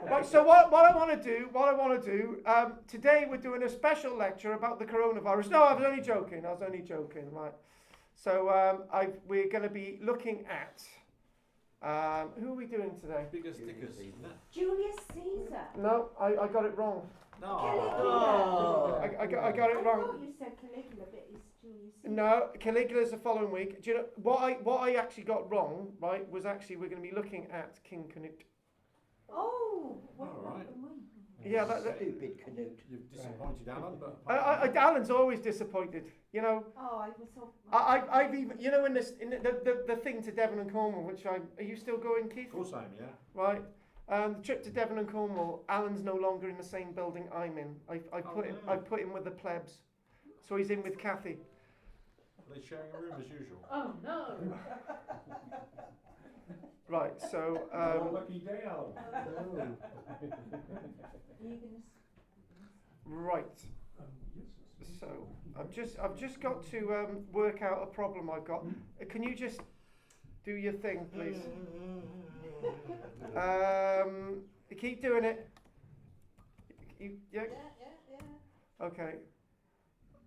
Right, so what I want to do, today we're doing a special lecture about the coronavirus. No, I was only joking, right. So we're going to be looking at, who are we doing today? Bigger stickers. Julius Caesar. No, I got it wrong. No. Caligula. I got it I wrong. thought you said Caligula, but it's Julius Caesar. No, Caligula's the following week. Do you know what I actually got wrong? Right, was actually we're going to be looking at King Cnut. Oh, what All about right. the one? Yeah, Stupid Cnut. You've disappointed Alan, but Alan's always disappointed. You know, Oh, I was so. I've even, you know, in the thing to Devon and Cornwall, which are you still going, Keith? of course I am, yeah. Right. The trip to Devon and Cornwall, Alan's no longer in the same building I'm in. I put him with the plebs, so he's in with Kathy. Are they sharing a room as usual? Oh no. Right. So. Lucky day, Alan. Right. So I've just got to work out a problem I've got. Can you just do your thing, please? Keep doing it. Yeah. Okay.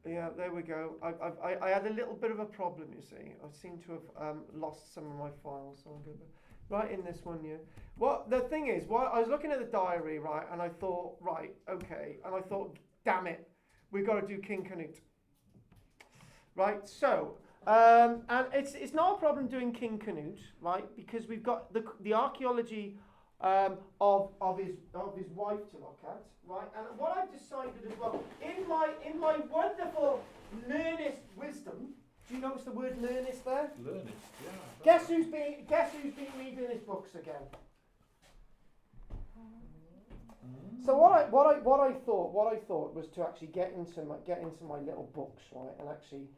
Yeah, there we go. I had a little bit of a problem, you see. I seem to have lost some of my files, so I'm going to write in this one. Yeah. What the thing is, I was looking at the diary, right, and I thought, right, okay, and I thought, damn it, we've got to do King Cnut. Right. So, and it's not a problem doing King Cnut, right, because we've got the archaeology of his wife to look at, right? And what I've decided as well, in my wonderful learnest wisdom, do you notice the word learnest there? Learn it, yeah. Guess who's been reading his books again? So what I thought was to actually get into my little books, right, and actually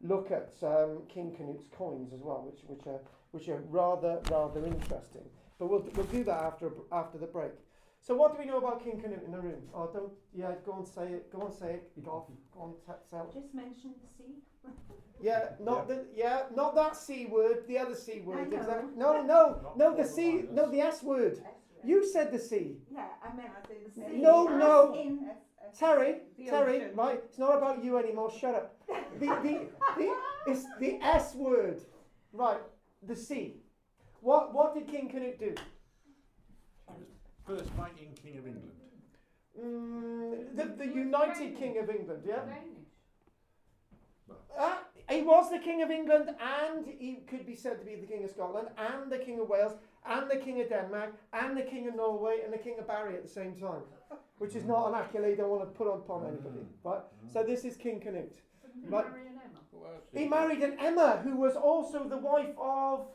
look at King Cnut's coins as well, which are rather interesting. But we'll do that after the break. So what do we know about King Cnut in the room? Oh, go and say it. Go on, tell it. Just mention the sea. Not that C word, the other C word. I know. Exactly. No, the C, no, the S word. You said the C. Yeah, I meant the sea. No. As in Terry, ocean. right? It's not about you anymore. Shut up. It's the S word, right? The C. What did King Cnut do? He was first fighting King of England. The United King of England, yeah. He was the King of England, and he could be said to be the King of Scotland, and the King of Wales, and the King of Denmark, and the King of Norway, and the King of Barry at the same time, which is not an accolade I want to put upon anybody, right? So this is King Cnut. Right? He married an Emma, who was also the wife of.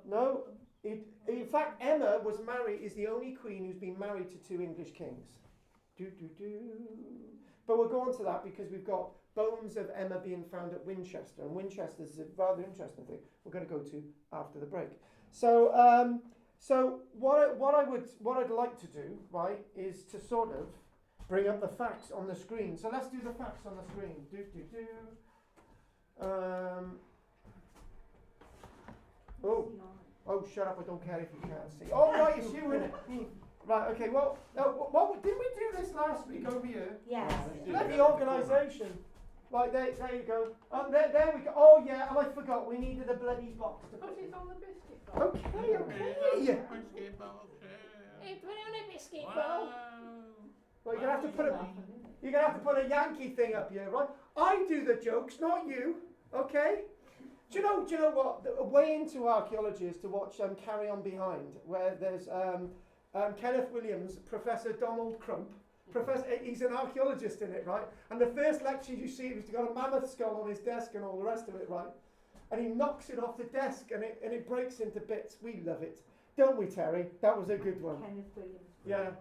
No, in fact, Emma is the only queen who's been married to two English kings. But we'll go on to that because we've got bones of Emma being found at Winchester, and Winchester is a rather interesting thing we're going to go to after the break. So, what I'd like to do, right, is to sort of bring up the facts on the screen. So let's do the facts on the screen. Oh, shut up! I don't care if you can't see. Oh, right, it's you, innit? Right, okay. Well, what didn't we do this last week over here? Yes. Bloody organisation. Right, there you go. There we go. Oh yeah, and I forgot we needed a bloody box to put it on the biscuit bowl. Okay. Biscuit bowl. Hey, put on a biscuit bowl. Well, you're gonna have to put a Yankee thing up here, right? I do the jokes, not you. Okay. Do you know what? The way into archaeology is to watch Carry On Behind, where there's Kenneth Williams, Professor Donald Crump. He's an archaeologist in it, right? And the first lecture you see, he's got a mammoth skull on his desk and all the rest of it, right? And he knocks it off the desk and it breaks into bits. We love it, don't we, Terry? That was a good one. Kenneth Williams. Yeah.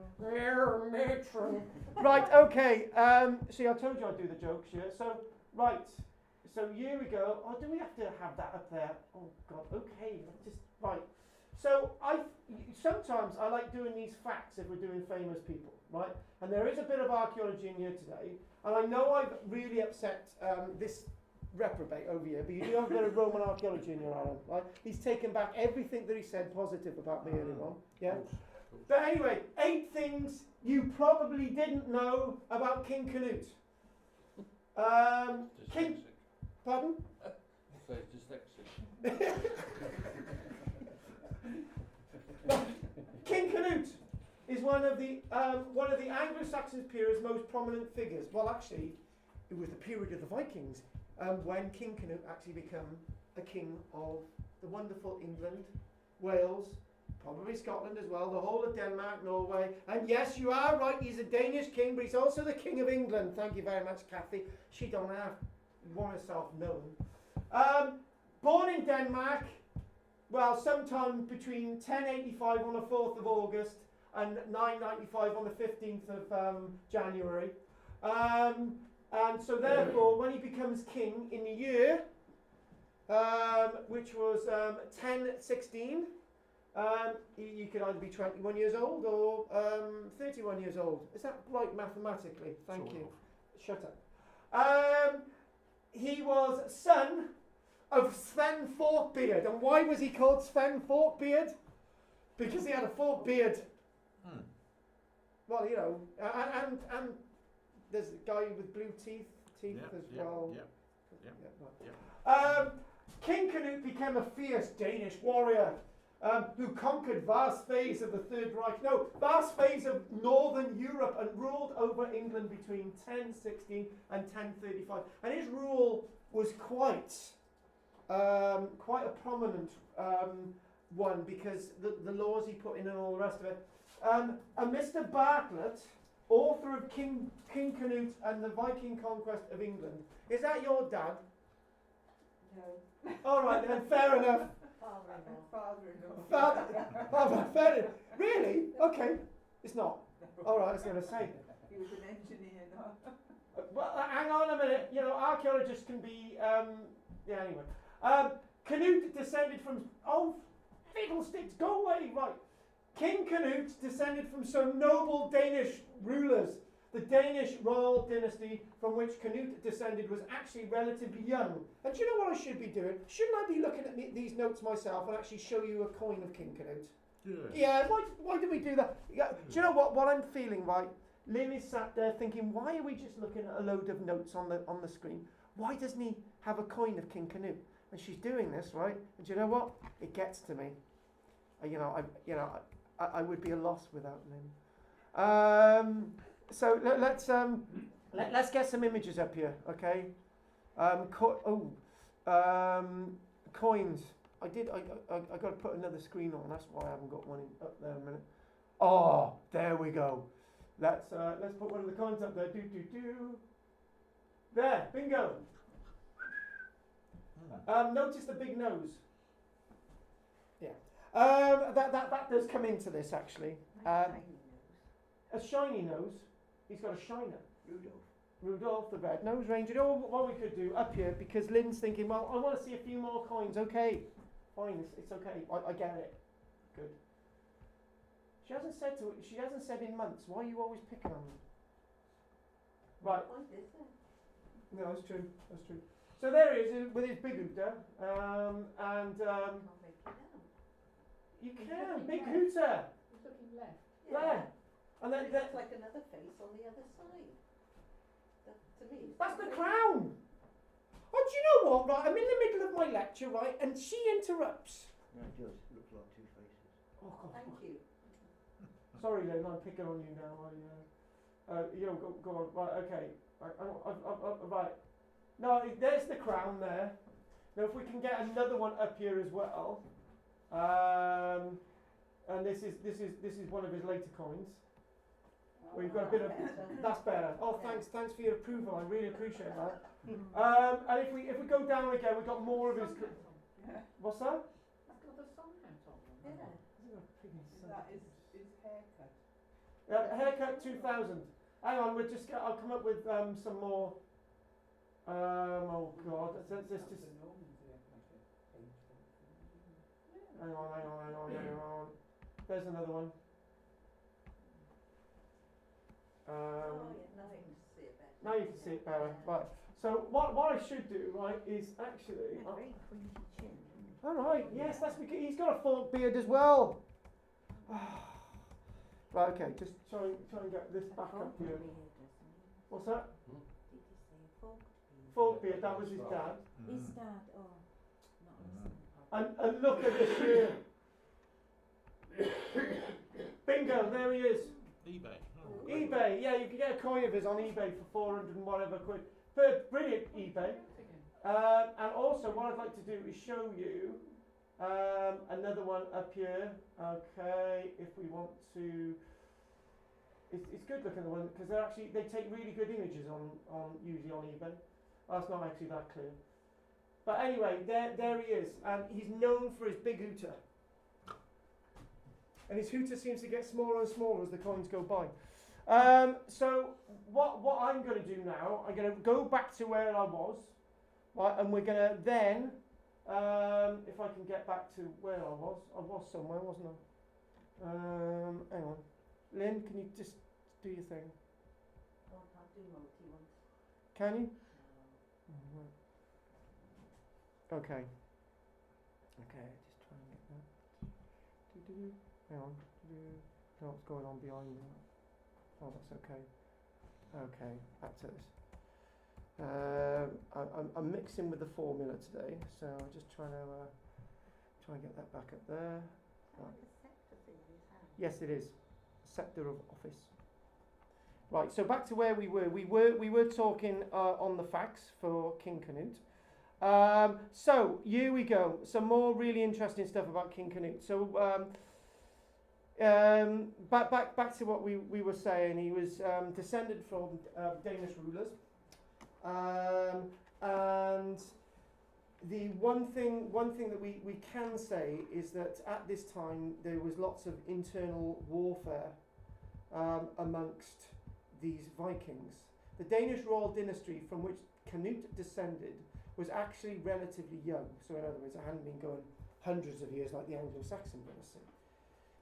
Right. Okay. See, I told you I'd do the jokes. Yeah. So right. So here we go. Oh, do we have to have that up there? Oh God. Okay. Just right. So sometimes I like doing these facts if we're doing famous people, right? And there is a bit of archaeology in here today, and I know I've really upset this reprobate over here, but you do have a bit of Roman archaeology in your Alan, right? He's taken back everything that he said positive about me earlier on. Yeah. But anyway, 8 things you probably didn't know about King Cnut. King. Dyslexic. Pardon? Say dyslexic. King Cnut is one of the Anglo-Saxon period's most prominent figures. Well, actually, it was the period of the Vikings when King Cnut actually became a king of the wonderful England, Wales, probably Scotland as well, the whole of Denmark, Norway. And yes, you are right, he's a Danish king, but he's also the King of England. Thank you very much, Kathy. She don't have want herself known. Born in Denmark, well, sometime between 1085 on the 4th of August and 995 on the 15th of January. And so therefore, when he becomes king in the year, which was 1016, you could either be 21 years old or 31 years old. Is that right mathematically? Thank you. Shut up. He was son of Sven Forkbeard. And why was he called Sven Forkbeard? Because he had a forked beard. Well, you know, and there's a guy with blue teeth as well. King Cnut became a fierce Danish warrior who conquered vast swathes of the Third Reich, vast swathes of northern Europe, and ruled over England between 1016 and 1035. And his rule was quite a prominent one, because the laws he put in and all the rest of it. And Mr. Bartlett, author of King Cnut and the Viking Conquest of England. Is that your dad? No. All right then, fair enough. Father-in-law. Fair enough. Really? Okay. It's not. All right, I was going to say. He was an engineer, no? Well, hang on a minute. You know, archaeologists can be. Yeah. Anyway, Cnut descended from. Oh, fiddlesticks! Go away! Right. King Cnut descended from some noble Danish rulers. The Danish royal dynasty from which Cnut descended was actually relatively young. And do you know what I should be doing? Shouldn't I be looking at these notes myself and actually show you a coin of King Cnut? Yeah, why do we do that? Yeah, do you know what I'm feeling, right? Lynn is sat there thinking, why are we just looking at a load of notes on the screen? Why doesn't he have a coin of King Cnut? And she's doing this, right? And do you know what? It gets to me. I would be a loss without Lynn. So let's get some images up here, okay? Coins. I got to put another screen on. That's why I haven't got one up there a minute. Oh, there we go. Let's put one of the coins up there. There, bingo. Notice the big nose. Yeah. That does come into this actually. A shiny nose. He's got a shiner. Rudolph the Red-Nosed Ranger. You know what we could do up here, because Lynn's thinking, well, I want to see a few more coins. Okay, fine, it's okay. I get it. Good. She hasn't said in months. Why are you always picking on me? Right. No, that's true. That's true. So there he is with his big hooter, you can big hooter. He's looking left. There. And then That's like another face on the other side. To me. That's the crown. Oh, do you know what? Right, I'm in the middle of my lecture, right, and she interrupts. No, it does. It looks like two faces. Oh, God. Thank you. Sorry, Lynn, I'm picking on you now. Go on. Right, okay. Right. No, there's the crown there. Now, if we can get another one up here as well. And this is one of his later coins. Where you've got a bit of. That's better. Oh, thanks for your approval. I really appreciate that. And if we go down again, we've got more of his. What's that? I've got the sun hat on. Yeah. That is his haircut. Haircut 2000. Hang on, I'll come up with some more. Oh God, this just. Hang on. There's another one. Now you can see it better. Now you can see it better. Right. So what I should do, right, is actually. Very pointy chin. All right. Yes, that's because he's got a forked beard as well. Right. Okay. Just try and get this back up here. What's that? Did you say forked beard? Forked beard. That was his dad. His dad, oh, not listening. And look at this here. Bingo. There he is. eBay. Oh. eBay. Yeah, you can get a coin of his on eBay for 400 and whatever quid. But brilliant eBay. And also, what I'd like to do is show you another one up here. Okay, if we want to, it's good looking the one because they take really good images on usually on eBay. That's not actually that clear. But anyway, there he is, and he's known for his big hooter. And his hooter seems to get smaller and smaller as the coins go by. So what I'm going to do now, I'm going to go back to where I was, right, and we're going to then, if I can get back to where I was somewhere, wasn't I? Hang on. Lynn, can you just do your thing? Oh, I can't do multi ones. Can you? No. Okay. Okay, just try and get that. Do-do-do. Hang on. Do-do. No, what's going on behind me? Oh, that's okay. Okay, back to this. I'm mixing with the formula today, so I'm just trying to get that back up there. Right. Yes, it is. Sceptre of office. Right, so back to where we were. We were talking on the facts for King Cnut. So here we go. Some more really interesting stuff about King Cnut. So back to what we were saying. He was descended from Danish rulers, and the one thing that we can say is that at this time there was lots of internal warfare amongst these Vikings. The Danish royal dynasty from which Cnut descended was actually relatively young. So in other words, it hadn't been going hundreds of years like the anglo-saxon dynasty.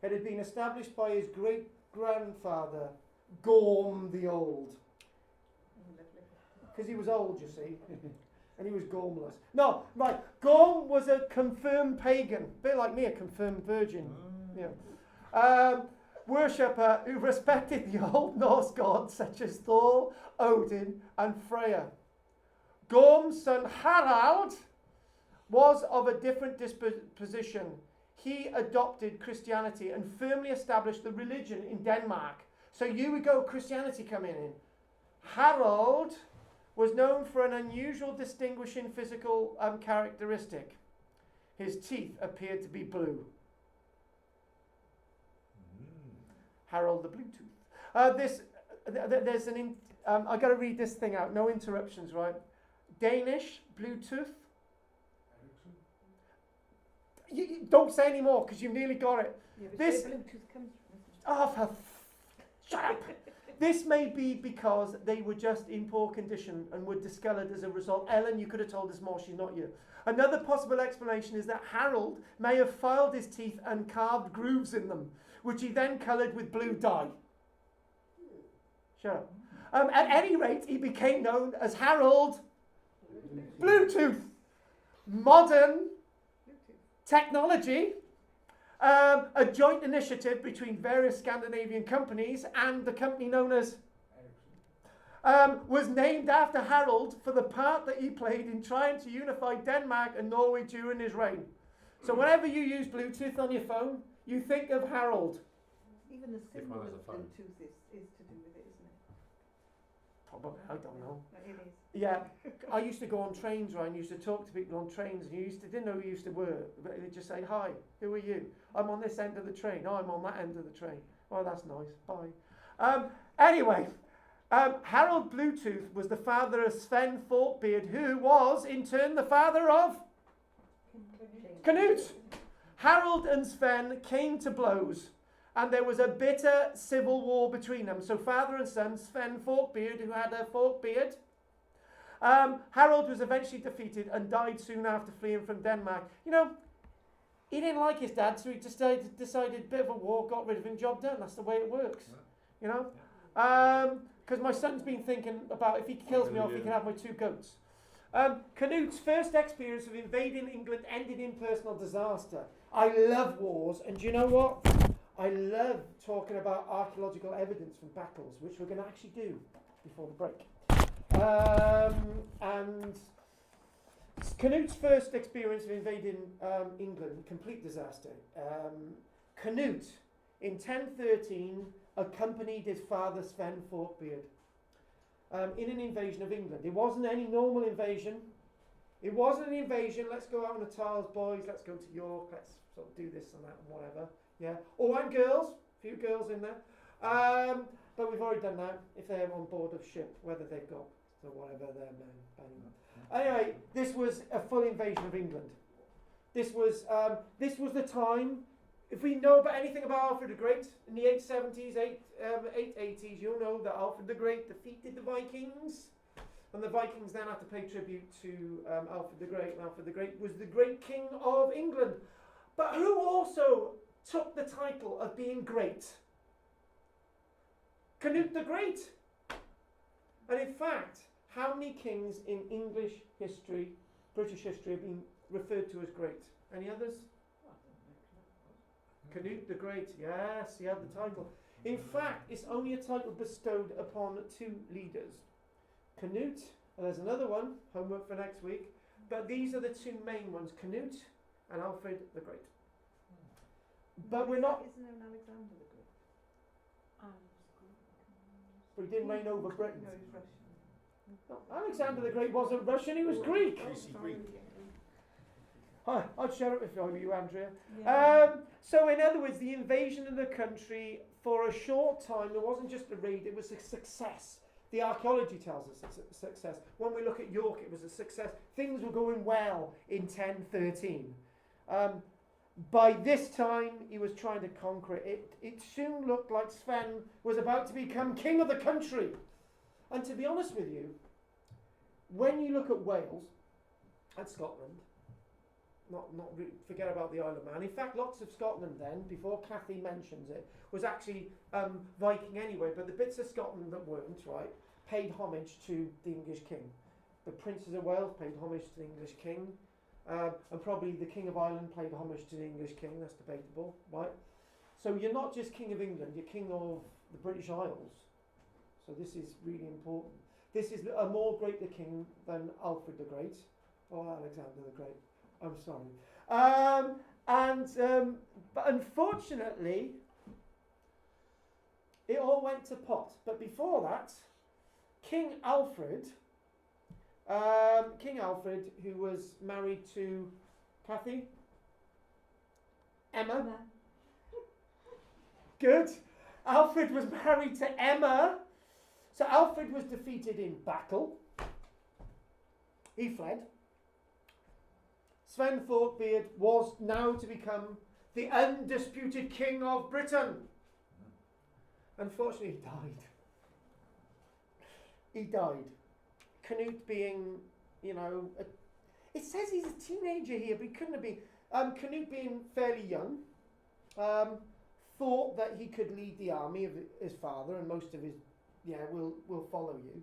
It had been established by his great-grandfather, Gorm the Old. Because he was old, you see. And he was Gormless. No, right. Gorm was a confirmed pagan. A bit like me, a confirmed virgin. Yeah. Worshipper who respected the Old Norse gods such as Thor, Odin, and Freya. Gorm's son Harald was of a different disposition. He adopted Christianity and firmly established the religion in Denmark. So here we go, Christianity coming in. Harald was known for an unusual distinguishing physical characteristic. His teeth appeared to be blue. Harold the Bluetooth. There's I got to read this thing out. No interruptions, right? Danish Bluetooth. You don't say any more because you've nearly got it. Yeah, this Bluetooth comes from. Oh, shut up. This may be because they were just in poor condition and were discoloured as a result. Ellen, you could have told us more. She's not here. Another possible explanation is that Harold may have filed his teeth and carved grooves in them, which he then coloured with blue dye. Shut up. At any rate, he became known as Harold Bluetooth. Modern technology, a joint initiative between various Scandinavian companies and the company known as was named after Harold for the part that he played in trying to unify Denmark and Norway during his reign. So whenever you use Bluetooth on your phone, you think of Harold. Even the symbol has of a phone. Bluetooth is to do with it, isn't it? Probably, I don't know. It is. Yeah, I used to go on trains, right, and used to talk to people on trains, and didn't know who you used to work, but they'd just say, hi, who are you? I'm on this end of the train. Oh, I'm on that end of the train. Oh, that's nice. Bye. Anyway, Harold Bluetooth was the father of Sven Forkbeard, who was, in turn, the father of Cnut. Harold and Sven came to blows, and there was a bitter civil war between them. So father and son, Sven Forkbeard, who had a forked beard, Harold was eventually defeated and died soon after fleeing from Denmark. You know, he didn't like his dad, so he decided a bit of a war, got rid of him, job done. That's the way it works. You know? because my son's been thinking about if he kills me off, he can have my 2 goats. Cnut's first experience of invading England ended in personal disaster. I love wars, and do you know what? I love talking about archaeological evidence from battles, which we're going to actually do before the break. And Cnut's first experience of invading England, complete disaster. Cnut, in 1013, accompanied his father Sven Forkbeard in an invasion of England. It wasn't any normal invasion. It wasn't an invasion, let's go out on the tiles, boys, let's go to York, let's sort of do this and that and whatever. Yeah. Oh, and girls, a few girls in there. But we've already done that if they're on board of ship, whether they've got or whatever their men. Anyway, this was a full invasion of England. This was the time. If we know about anything about Alfred the Great in the 870s, 880s, you'll know that Alfred the Great defeated the Vikings, and the Vikings then had to pay tribute to Alfred the Great. And Alfred the Great was the great king of England, but who also took the title of being great? Cnut the Great. And in fact, how many kings in English history, British history, have been referred to as great? Any others? Cnut the Great, yes, he had the title. In fact, it's only a title bestowed upon 2 leaders. Cnut, and there's another one, homework for next week, but these are the 2 main ones, Cnut and Alfred the Great. But we're not... Isn't there an Alexander the Great? But he didn't reign over Britain. No, he's Russian. No, Alexander the Great wasn't Russian, he was Greek. Greasy Greek. Hi, I'd share it with you, Andrea. Yeah. So in other words, the invasion of the country, for a short time, it wasn't just a raid, it was a success. The archaeology tells us it's a success. When we look at York, it was a success. Things were going well in 1013. By this time, he was trying to conquer it. It soon looked like Sven was about to become king of the country. And to be honest with you, when you look at Wales and Scotland, forget about the Isle of Man. In fact, lots of Scotland then, before Kathy mentions it, was actually Viking anyway, but the bits of Scotland that weren't, right, paid homage to the English king. The princes of Wales paid homage to the English king, and probably the King of Ireland paid homage to the English king, that's debatable, right? So you're not just King of England, you're King of the British Isles. So this is really important. This is a more greater king than Alfred the Great, or Alexander the Great. I'm sorry. But unfortunately, it all went to pot. But before that, King Alfred, who was married to Kathy? Emma. Good. Alfred was married to Emma. So Alfred was defeated in battle. He fled. Sven Forkbeard was now to become the undisputed king of Britain. Unfortunately, he died. He died. Cnut being, it says he's a teenager here, but he couldn't have been. Cnut being fairly young, thought that he could lead the army of his father, and most of his, will follow you.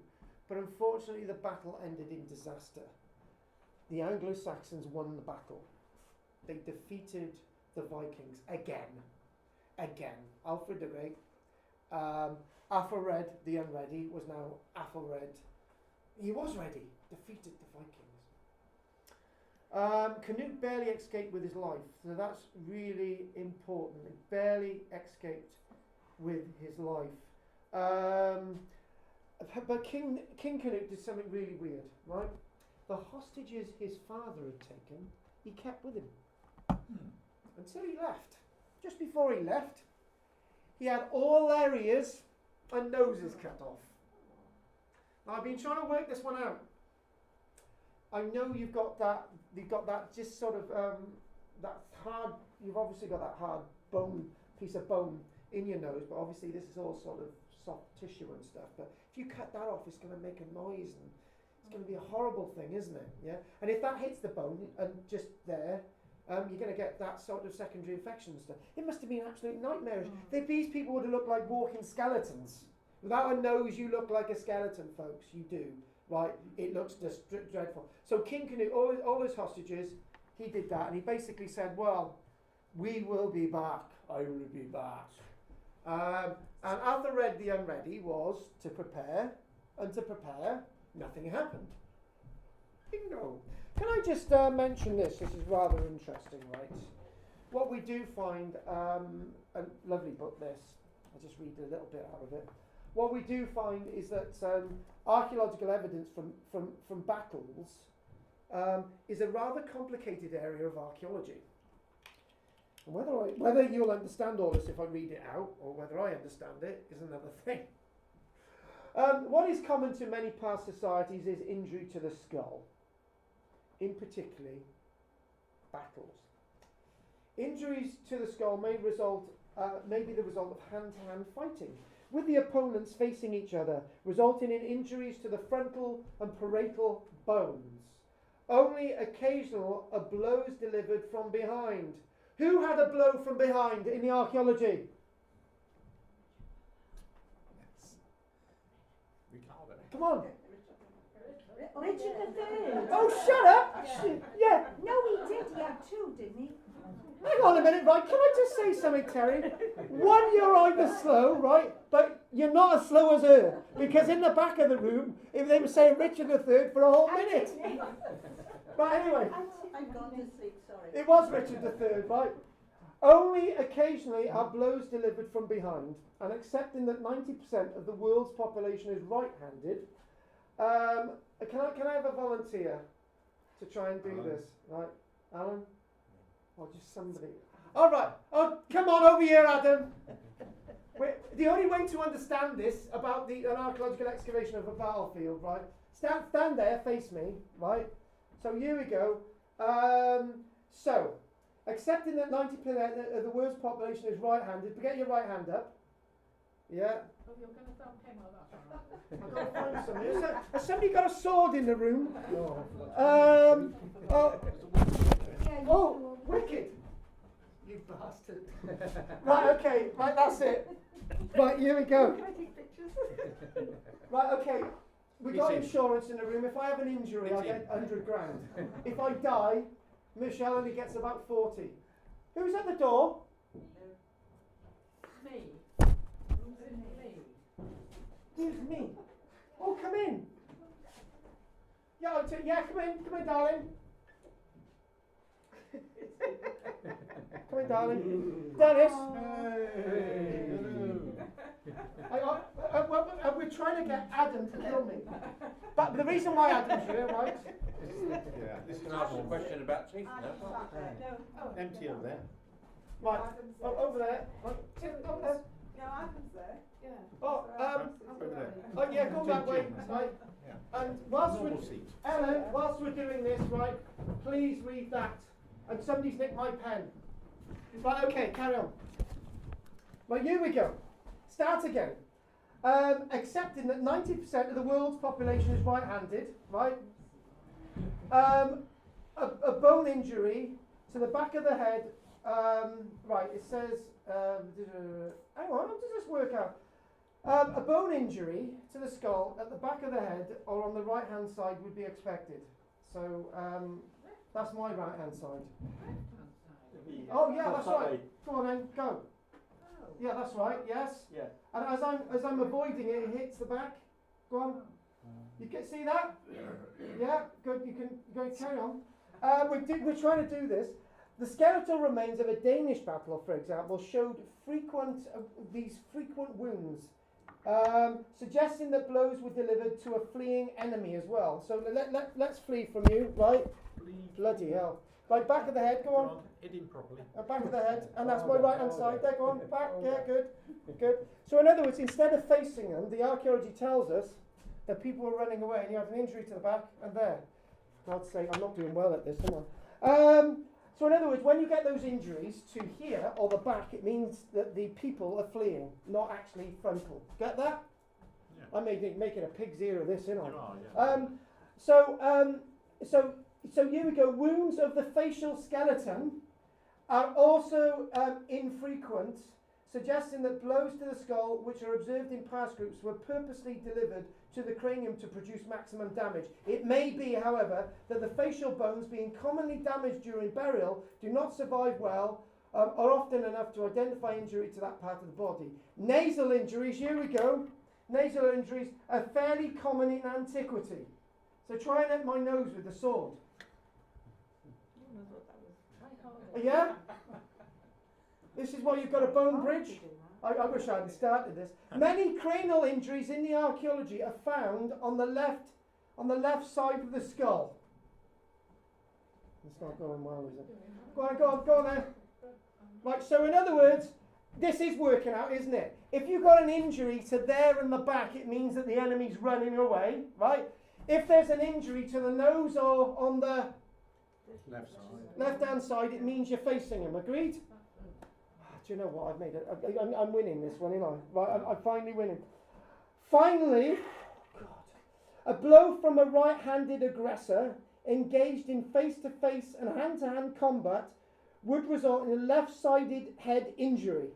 But unfortunately, the battle ended in disaster. The Anglo-Saxons won the battle. They defeated the Vikings again. Alfred the Great. Aethelred the Unready was now Aethelred. He was ready. Defeated the Vikings. Cnut barely escaped with his life. So that's really important. He barely escaped with his life. But King Cnut did something really weird, right? The hostages his father had taken, he kept with him until he left. Just before he left, he had all their ears and noses cut off. Now, I've been trying to work this one out. I know you've got that just sort of that hard. You've obviously got that hard piece of bone in your nose, but obviously this is all sort of soft tissue and stuff. But if you cut that off, it's going to make a noise and it's going to be a horrible thing, isn't it? Yeah. And if that hits the bone and just there, you're going to get that sort of secondary infection and stuff. It must have been absolutely nightmarish. These people would have looked like walking skeletons Without a nose, you look like a skeleton, folks. You do, right? It looks just dreadful. So King Cnut, all his hostages, he did that, and he basically said, well, we will be back. I will be back. And Athelred the Unready was to prepare, and to prepare, nothing happened. Bingo. Can I just mention this? This is rather interesting, right? What we do find, a lovely book this, I'll just read a little bit out of it. What we do find is that archaeological evidence from battles is a rather complicated area of archaeology. And whether you'll understand all this if I read it out, or whether I understand it, is another thing. What is common to many past societies is injury to the skull, in particularly battles. Injuries to the skull may be the result of hand-to-hand fighting, with the opponents facing each other, resulting in injuries to the frontal and parietal bones. Only occasional are blows delivered from behind. Who had a blow from behind in the archaeology? Ricardo. Come on. Richard III. Oh, shut up! Yeah. No, he did. He had two, didn't he? Hang on a minute, right? Can I just say something, Terry? One, you're either slow, right? But you're not as slow as her. Because in the back of the room, if they were saying Richard III for a whole minute. But anyway. I've gone to sleep, sorry. It was Richard III, right? Only occasionally are blows delivered from behind, and accepting that 90% of the world's population is right-handed, can I have a volunteer to try and do Alan. this? Right, Alan? Or just somebody? All right. Oh, come on over here, Adam. The only way to understand this about an archaeological excavation of a battlefield, right? Stand there, face me, right? So here we go. So, accepting that 90% of the world's population is right-handed, get your right hand up. Yeah. Oh, you're going to thumb him or that, all right. I've got to find somebody. Has somebody got a sword in the room? Oh, wicked. You bastard. Right, okay, right, that's it. Right, here we go. Can I take pictures? Right, okay. We got It's in. insurance in the room. If I have an injury, I It's get 100 grand. If I die, Michelle only gets about 40. Who's at the door? Me. Me. Who's me? Oh, come in. Yeah, come in, darling. Come in, darling. Dennis. We're trying to get Adam to kill me. But the reason why Adam's here, right? Yeah, this is Can I ask a question about teeth now? No. empty over there. Right, over there. Right. Over there. No, Adam's there. Yeah. Oh, Over there. oh yeah, go that way, right? Yeah. And whilst Normal we're, seat. Ellen, whilst we're doing this, right, please read that. And somebody's nicked my pen. Right, okay, carry on. Right, here we go. Start again. Accepting that 90% of the world's population is right-handed, right? A bone injury to the back of the head. Right, it says, hang on, how does this work out? A bone injury to the skull at the back of the head or on the right-hand side would be expected. So that's my right-hand side. Left-hand side. Oh yeah, that's right. Go on then, go. Oh. Yeah, that's right. Yes. Yeah. And as I'm avoiding it, it hits the back. Go on. You can see that? Yeah. Good. You can go carry on. We're trying to do this. The skeletal remains of a Danish battle, for example, showed these frequent wounds, suggesting that blows were delivered to a fleeing enemy as well. So let's flee from you, right? Bloody hell. Right, back of the head, go on. Hit him properly. Back of the head, and that's my right hand side. There, go on, back, yeah, good, good. So in other words, instead of facing them, the archaeology tells us that people were running away and you had an injury to the back and there. God's sake, I'm not doing well at this, am I? So in other words, when you get those injuries to here or the back, it means that the people are fleeing, not actually frontal. Get that? Yeah. I'm making a pig's ear of this, aren't I? You are, yeah. So here we go. Wounds of the facial skeleton are also infrequent, suggesting that blows to the skull, which are observed in past groups, were purposely delivered to the cranium to produce maximum damage. It may be, however, that the facial bones, being commonly damaged during burial, do not survive well, or often enough to identify injury to that part of the body. Nasal injuries, here we go. Nasal injuries are fairly common in antiquity. So try and hit my nose with the sword. Yeah? This is why you've got a bone bridge. I wish I hadn't started this. Many cranial injuries in the archaeology are found on the left side of the skull. It's not going well, is it? Go on there. Right, so in other words, this is working out, isn't it? If you've got an injury to there in the back, it means that the enemy's running away, right? If there's an injury to the nose or on the left-hand side, it means you're facing him. Agreed? Do you know what? I've made it. I'm winning this one, ain't I? Right, I'm finally winning. Finally, a blow from a right-handed aggressor engaged in face-to-face and hand-to-hand combat would result in a left-sided head injury.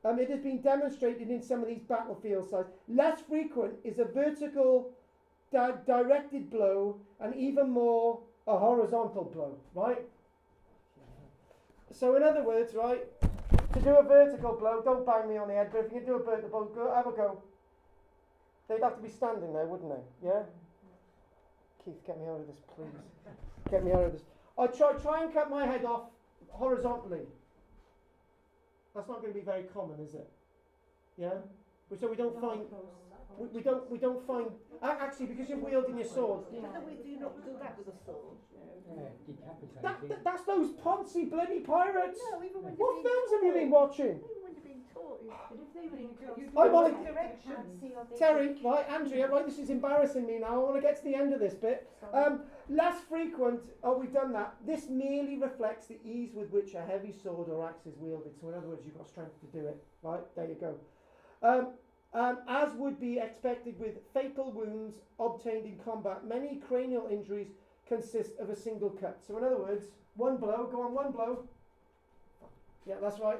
It has been demonstrated in some of these battlefield sites. Less frequent is a vertical directed blow, and even more a horizontal blow, right? So in other words, right, to do a vertical blow, don't bang me on the head, but if you can do a vertical blow, have a go. They'd have to be standing there, wouldn't they? Yeah? Keith, get me out of this, please. Get me out of this. I'll try and cut my head off horizontally. That's not going to be very common, is it? Yeah? So we don't find... We don't find... Actually, because you're wielding your sword... Yeah. But we do not do that with a sword. That's those Ponzi bloody pirates! No, even when what films have you been watching? Even when you're being taught, I want to... Terry, right, Andrea, right, this is embarrassing me now. I want to get to the end of this bit. Less frequent, we've done that. This merely reflects the ease with which a heavy sword or axe is wielded. So in other words, you've got strength to do it. Right, there you go. As would be expected with fatal wounds obtained in combat, many cranial injuries consist of a single cut. So in other words, one blow, go on, one blow. Yeah, that's right.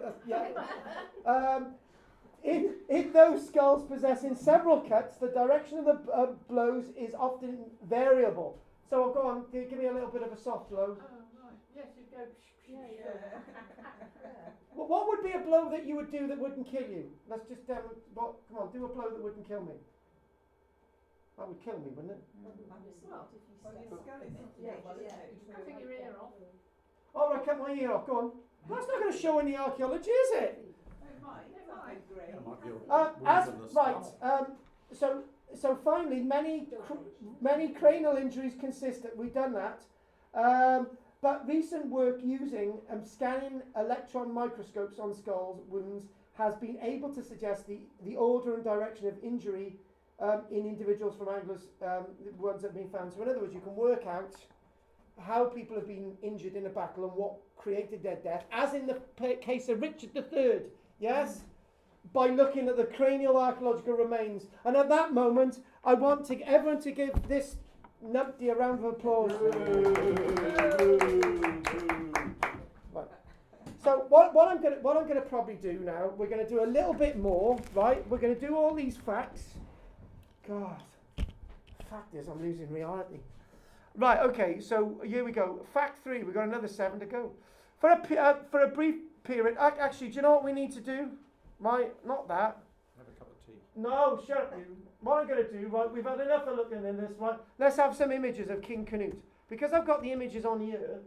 In those skulls possessing several cuts, the direction of the blows is often variable. So go on, give me a little bit of a soft blow. Oh, right. Yes, you go. Well, what would be a blow that you would do that wouldn't kill you? Let's just come on, do a blow that wouldn't kill me. That would kill me, wouldn't it? Cutting your ear off. Oh, I cut my ear off. Go on. That's not going to show any archaeology, is it? It might. So finally, many cranial injuries consist. We've done that. But recent work using scanning electron microscopes on skulls wounds has been able to suggest the order and direction of injury in individuals from ones that have been found. So in other words, you can work out how people have been injured in a battle and what created their death, as in the case of Richard III, yes? By looking at the cranial archaeological remains. And at that moment, I want everyone to give this numpty a round of applause. Right. So what I'm going to probably do now, we're going to do a little bit more, right? We're going to do all these facts. God, fact is, I'm losing reality. Right, okay, so here we go. Fact 3, we've got another 7 to go. For a brief period, actually, do you know what we need to do? Right, not that. Have a cup of tea. No, shut up you. What I'm going to do, right, we've had enough of looking at this, right? Let's have some images of King Cnut. Because I've got the images on here,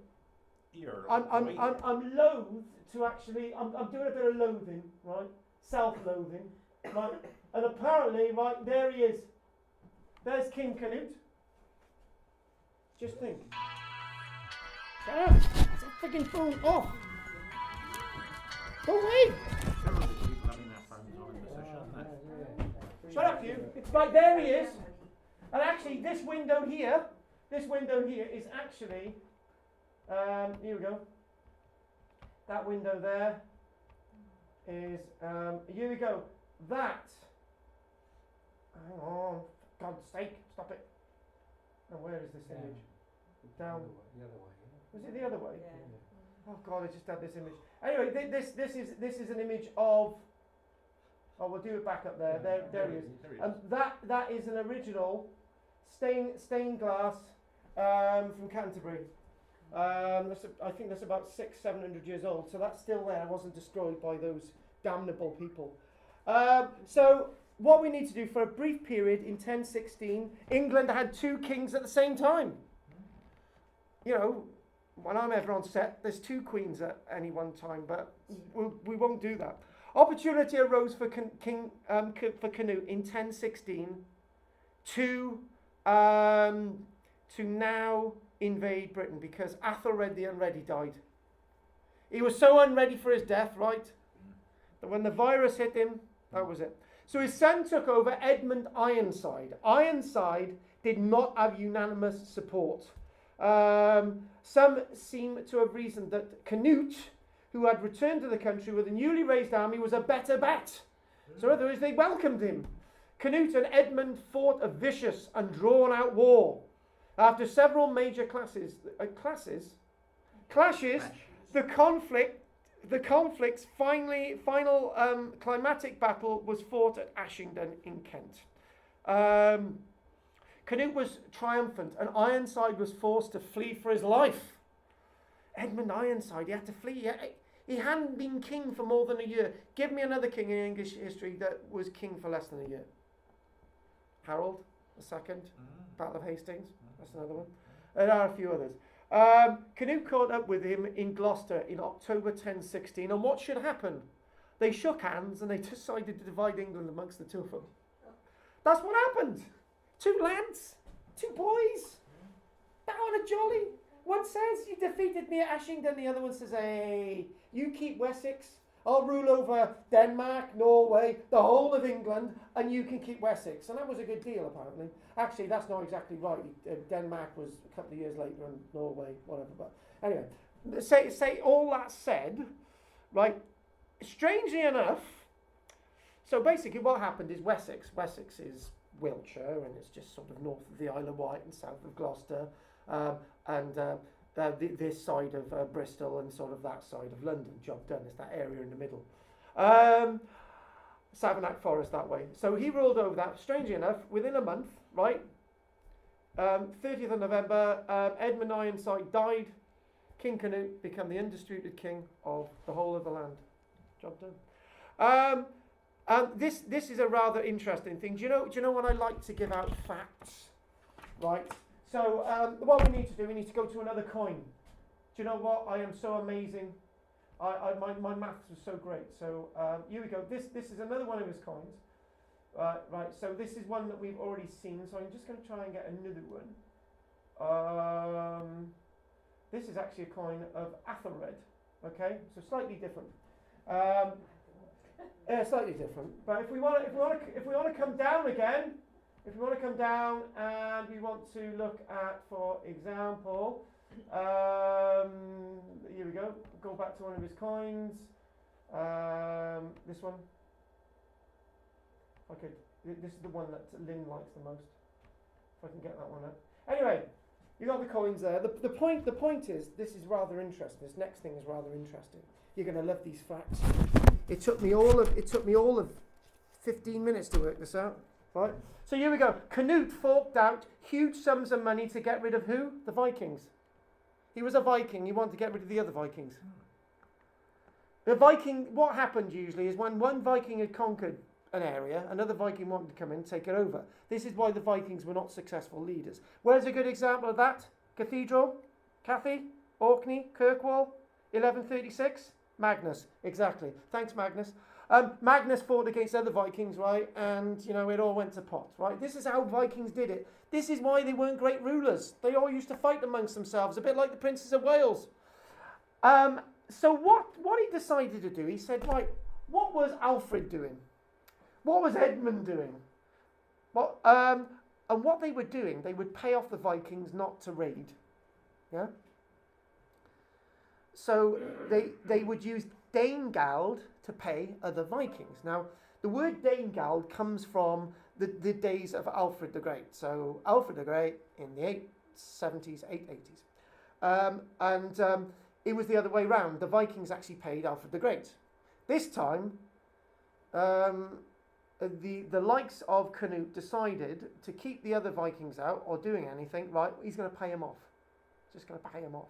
I'm loath to actually, I'm doing a bit of loathing, right? Self-loathing, right? And apparently, right, there he is. There's King Cnut. Just think. Shut up! It's a freaking phone off! Go away! Shut up, you! Right, there he is. And actually, this window here is actually, here we go. That window there is, here we go. That, hang on, for God's sake, stop it. And where is this image? Down. The other way. Was it the other way? Oh God, I just had this image. Anyway, this is an image of Oh, we'll do it back up there. There he is. There he And is. that is an original stained glass from Canterbury. I think that's about 600-700 years old. So that's still there. It wasn't destroyed by those damnable people. So what we need to do, for a brief period in 1016, England had 2 kings at the same time. You know, when I'm ever on set, there's 2 queens at any one time, but we won't do that. Opportunity arose for for Cnut in 1016 to now invade Britain, because Athelred the Unready died. He was so unready for his death, right, that when the virus hit him, that was it. So his son took over, Edmund Ironside. Ironside did not have unanimous support. Some seem to have reasoned that Cnut, who had returned to the country with a newly raised army, was a better bet. So in other words, they welcomed him. Cnut and Edmund fought a vicious and drawn-out war. After several major clashes, the conflict's final climatic battle was fought at Ashington in Kent. Cnut was triumphant, and Ironside was forced to flee for his life. Edmund Ironside, he had to flee. He hadn't been king for more than a year. Give me another king in English history that was king for less than a year. Harold II, Battle of Hastings, that's another one. There are a few others. Cnut caught up with him in Gloucester in October 1016, and what should happen? They shook hands and they decided to divide England amongst the 2 of them. That's what happened. 2 lads, 2 boys, down a jolly. One says, you defeated me at Ashington, the other one says, hey, you keep Wessex, I'll rule over Denmark, Norway, the whole of England, and you can keep Wessex. And that was a good deal, apparently. Actually, that's not exactly right. Denmark was a couple of years later, and Norway, whatever. But anyway, say all that said, right, strangely enough, so basically what happened is Wessex is Wiltshire, and it's just sort of north of the Isle of Wight and south of Gloucester, and this side of Bristol and sort of that side of London. Job done. It's that area in the middle. Savernake Forest that way. So he ruled over that. Strangely enough, within a month, right? 30th of November, Edmund Ironside died. King Cnut became the undisputed king of the whole of the land. Job done. This is a rather interesting thing. Do you know when I like to give out facts? Right. So what we need to do, we need to go to another coin. Do you know what? I am so amazing. My maths was so great. So here we go. This is another one of his coins. Right. So this is one that we've already seen. So I'm just going to try and get another one. This is actually a coin of Athelred. Okay. So slightly different. Slightly different. But if we want to come down again. If we want to come down and we want to look at, for example, here we go. Go back to one of his coins. This one. Okay, this is the one that Lynn likes the most. If I can get that one up. Anyway, you got the coins there. The point is, this is rather interesting. This next thing is rather interesting. You're going to love these facts. It took me all of 15 minutes to work this out. Right. So here we go. Cnut forked out huge sums of money to get rid of who? The Vikings. He was a Viking. He wanted to get rid of the other Vikings. The Viking, what happened usually is when one Viking had conquered an area, another Viking wanted to come in and take it over. This is why the Vikings were not successful leaders. Where's a good example of that? Cathedral, Cathy, Orkney, Kirkwall, 1136, Magnus. Exactly. Thanks, Magnus. Magnus fought against other Vikings, right? And, it all went to pot, right? This is how Vikings did it. This is why they weren't great rulers. They all used to fight amongst themselves, a bit like the Princes of Wales. So what he decided to do, he said, right, what was Alfred doing? What was Edmund doing? And what they were doing, they would pay off the Vikings not to raid. Yeah? So they would use Danegeld to pay other Vikings. Now, the word Danegeld comes from the days of Alfred the Great. So Alfred the Great in the 870s, 880s. And it was the other way round. The Vikings actually paid Alfred the Great. This time, the likes of Cnut decided to keep the other Vikings out or doing anything, right, he's going to pay them off. Just going to pay them off.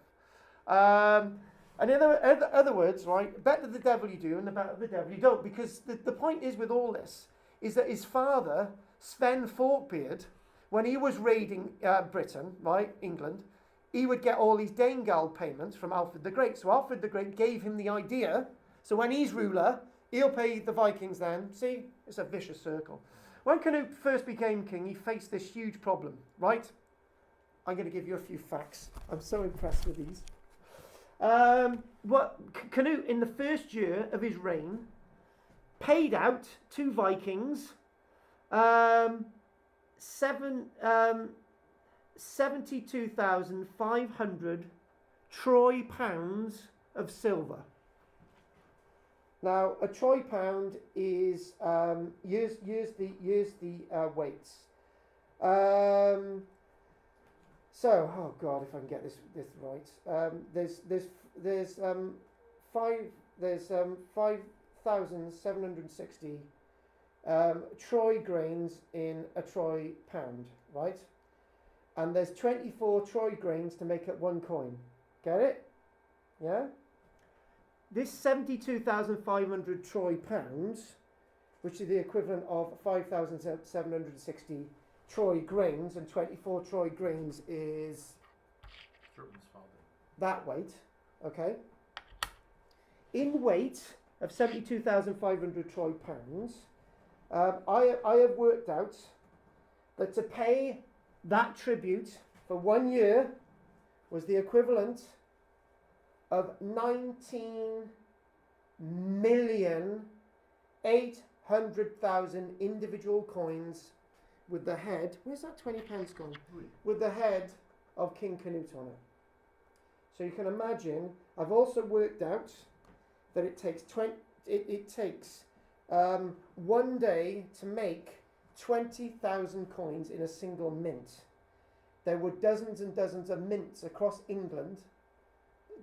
And in other words, right, better the devil you do and the better the devil you don't. Because the point is with all this, is that his father, Sven Forkbeard, when he was raiding Britain, right, England, he would get all these Danegeld payments from Alfred the Great. So Alfred the Great gave him the idea, so when he's ruler, he'll pay the Vikings then. See, it's a vicious circle. When Cnut first became king, he faced this huge problem, right? I'm going to give you a few facts. I'm so impressed with these. Cnut, in the first year of his reign, paid out to Vikings 72,500 Troy pounds of silver. Now, a Troy pound is here's the weights. So, oh God, if I can get this right, there's 5,760 Troy grains in a Troy pound, right? And there's 24 Troy grains to make up one coin. Get it? Yeah. This 72,500 Troy pounds, which is the equivalent of 5,760 Troy grains, and 24 Troy grains is that weight, okay? In weight of 72,500 Troy pounds, I have worked out that to pay that tribute for 1 year was the equivalent of 19,800,000 individual coins with the head, where's that 20 pence gone? With the head of King Cnut on it. So you can imagine, I've also worked out that it takes 1 day to make 20,000 coins in a single mint. There were dozens and dozens of mints across England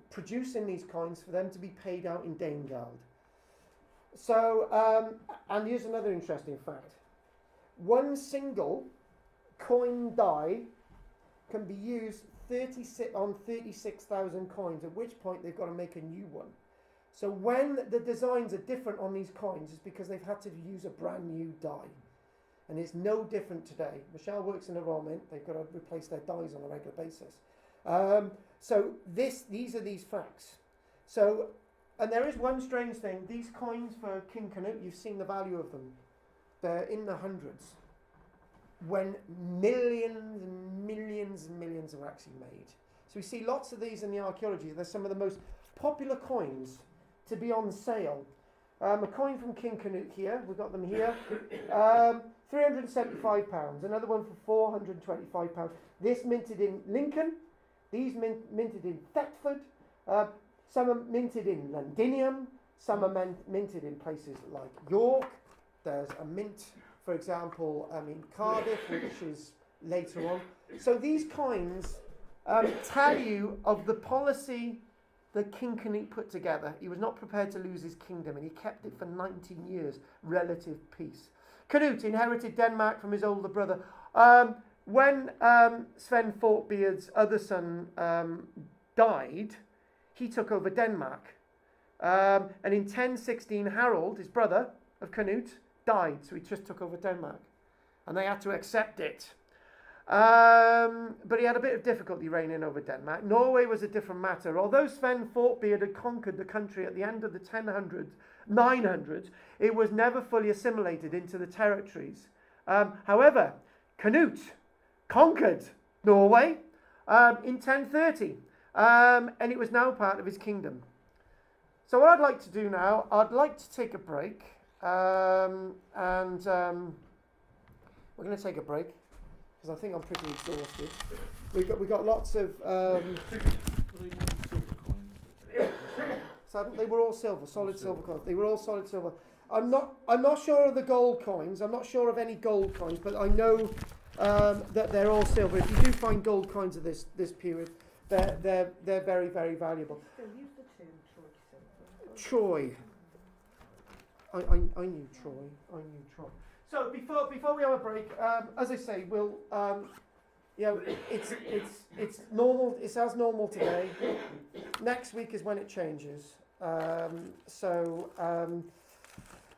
producing these coins for them to be paid out in Danegeld. So, and here's another interesting fact. One single coin die can be used on 36,000 coins, at which point they've got to make a new one. So when the designs are different on these coins, it's because they've had to use a brand new die. And it's no different today. Michelle works in a Royal Mint. They've got to replace their dies on a regular basis. So these are these facts. So, and there is one strange thing. These coins for King Cnut, you've seen the value of them. They're in the hundreds. When millions and millions and millions are actually made. So we see lots of these in the archaeology. They're some of the most popular coins to be on sale. A coin from King Cnut here. We've got them here. £375. Another one for £425. This minted in Lincoln. These minted in Thetford. Some are minted in Londinium. Some are minted in places like York. There's a mint, for example, in Cardiff, which is later on. So these coins tell you of the policy that King Cnut put together. He was not prepared to lose his kingdom, and he kept it for 19 years, relative peace. Cnut inherited Denmark from his older brother. When Sven Forkbeard's other son died, he took over Denmark. And in 1016, Harold, his brother of Cnut, died, so he just took over Denmark. And they had to accept it. But he had a bit of difficulty reigning over Denmark. Norway was a different matter. Although Sven Forkbeard had conquered the country at the end of the 900s, it was never fully assimilated into the territories. However, Cnut conquered Norway in 1030, and it was now part of his kingdom. So what I'd like to do now, I'd like to take a break, and we're going to take a break because I think I'm pretty exhausted. We got lots of. So they were all silver, solid silver coins. They were all solid silver. I'm not sure of the gold coins. I'm not sure of any gold coins, but I know that they're all silver. If you do find gold coins of this period, they're very, very valuable. Still use the term Troy silver. Troy. I knew Troy. I knew Troy. So before we have a break, as I say, we'll it's normal. It's as normal today. Next week is when it changes. Are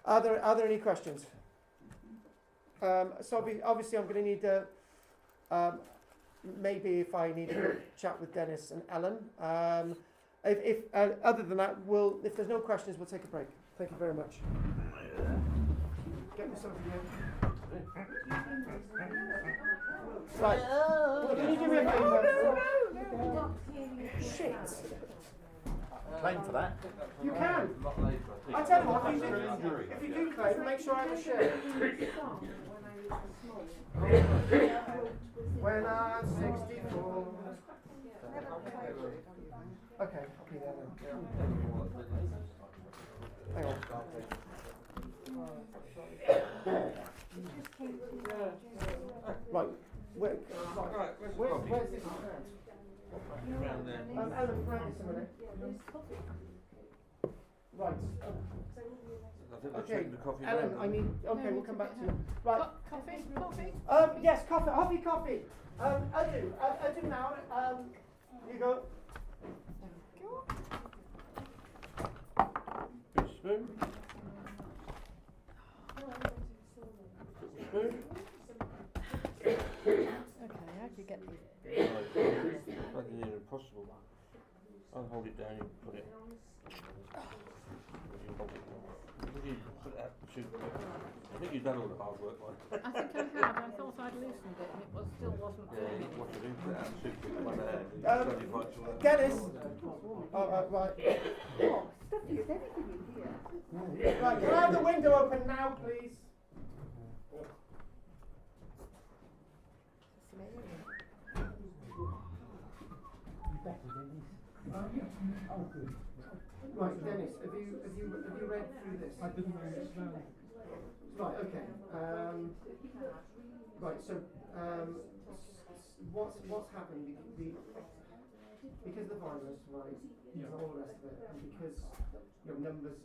there any questions? Obviously I'm going to need maybe if I need a chat with Dennis and Ellen. If other than that, if there's no questions, we'll take a break. Thank you very much. Get myself again. Right. Can you do me a favour? Shit. Claim for that. You can. I tell you what, if you do claim, make sure I have a share. When I'm 64. Okay, I'll be there then. Hang on. Right, where's this stand? Around there. Alan, grab this a minute. Right. I think we're Okay, taking the coffee Alan, round. I need. Okay, we'll come back to you. Right. Coffee? Yes, coffee. I do now. You go. Good spoon. Spoon. Okay, how do you get these? Fucking near impossible. I'll hold it down, you put it. Would you put that to, I think you've done all the hard work, right? I think I have. I thought I'd loosened it and it still wasn't. Yeah, what you do, put it out too quick with one hand. Dennis. Right. Oh, stuff is everything in here. Right. Can I have the window open now, please? Right, Dennis, have you read through this? I didn't understand. Right, okay. Right, so what's happened? Because of the virus, right? Yeah. And all the rest of it, and because numbers,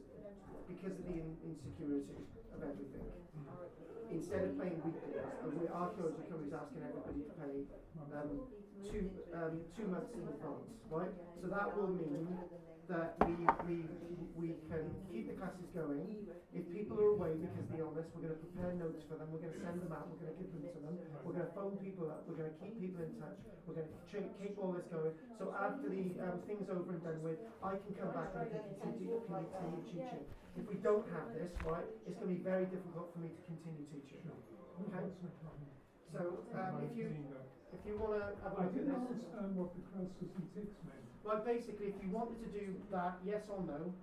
because of the insecurity of everything. Instead of paying weekly, the archaeology company is asking everybody to pay 2 months in advance, right? So that will mean that we can keep the classes going. If people are away because of the illness, we're going to prepare notes for them, we're going to send them out, we're going to give them to them, we're going to phone people up, we're going to keep people in touch, we're going to keep all this going. So after the thing's over and done with, I can come back and I can continue teaching. If we don't have this, right, it's going to be very difficult for me to continue teaching. Okay? So if you want to have a I look at didn't this. understand what the crosses and ticks meant. Well, basically, if you wanted to do that, yes or no,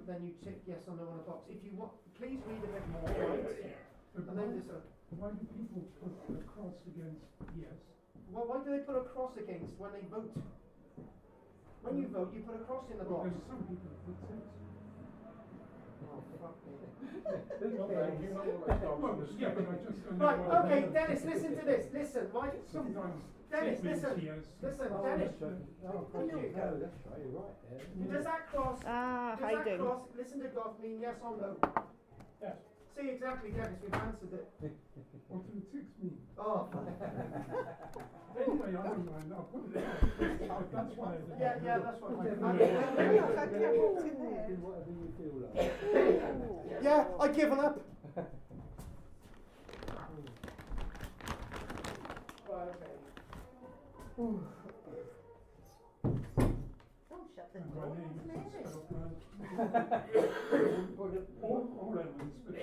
then you tick yes or no on a box. If you want, please read a bit more, right? But And then this. why do people put a cross against yes? Well, why do they put a cross against when they vote? When you vote, you put a cross in the box. Because some people put ticks. Oh, fuck me. Well, yeah, but I just don't know Right, what okay, it means. Dennis, listen to this. Listen, right? Sometimes Dennis, it means listen. yes. Listen, Dennis. That's right, you're right there. Does that cross? Ah, Does that cross? Listen to God mean yes or no? Yes. See exactly, Dennis. We've answered it. What do the ticks mean? Oh. Anyway, I don't mind. I'll put it down. That's why I did. Yeah, that's what I I Do whatever you feel like. Yeah, I've given up. Right, okay. Don't shut the And my door. name What's is the spelled matter? right. All Evans, but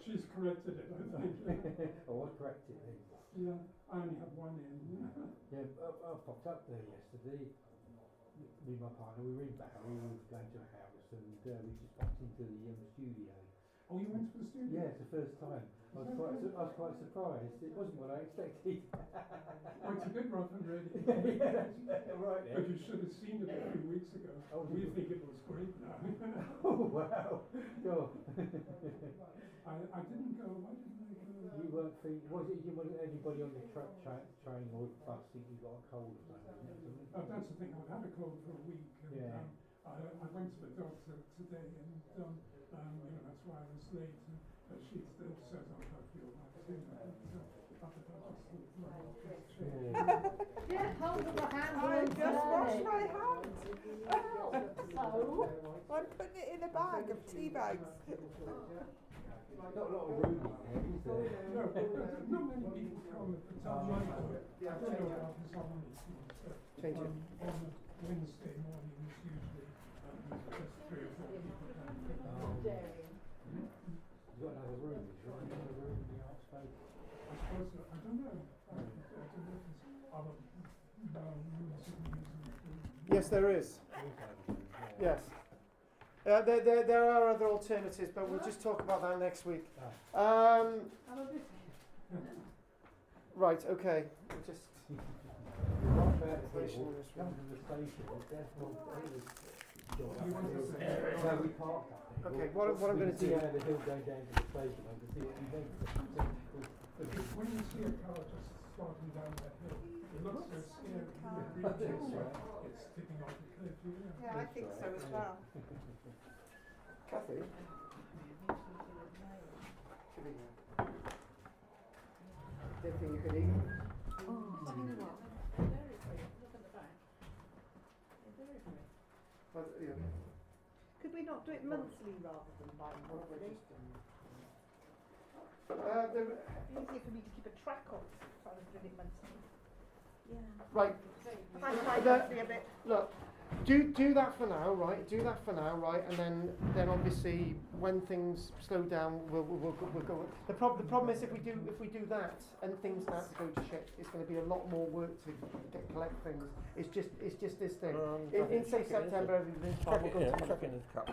she's corrected it, I think. Oh, I corrected it. Yeah, I only have one in. Yeah, I popped up there yesterday with my partner. We were in Barry, we were going to a house, and we just popped into the studio. Oh, you went to the studio? Yeah, it's the first time. I was quite surprised. It wasn't what I expected. Oh, it's a bit rough and ready. Yeah, right there. But you should have seen it a few weeks ago. Oh, We did you? think it was great now. Oh, wow. God. I didn't go. Why didn't I go? You weren't feeling, wasn't anybody on the train or bus think you got a cold or something? That's the thing. I've had a cold for a week. And, Yeah. I went to the doctor today, and it But she still says I'm happy all right. Yeah, hold of the hand. I just washed my hands. So, I'm putting it in a bag of tea bags. Not a lot of room in there, is there? No, not many people come for time like that. I don't know about this other meeting, but Change it. on Wednesday mornings usually just 3 or 4 people come. You've got another room, is there another room in the art space? I suppose so. I don't know. I don't know if there's other rooms that we use. Yes, there is. Yes. There are other alternatives, but we'll just talk about that next week. Right, okay. We'll just Right back to the hill, come to the station, it's definitely, no, we parked up there. Okay, what I'm going to See do. how the hill going down to the station, I can see what you meant. When you see a car just starting down that hill, it looks so scary. It reaches it's tipping off the cliff. Yeah, I think so as well. Kathy? Didn't think you could eat. Well, yeah. Could we not do it monthly rather than bi-monthly? Easier for me to keep a track of if I was doing it monthly. Right. I find monthly a bit. Look, do that for now, right? Do that for now, right? And then obviously when things slow down, we'll go. The problem is if we do that and things start to go to shit, it's going to be a lot more work to collect things. It's just this thing. In say September, everything's fine. We'll go to monthly. Chuck in his cup.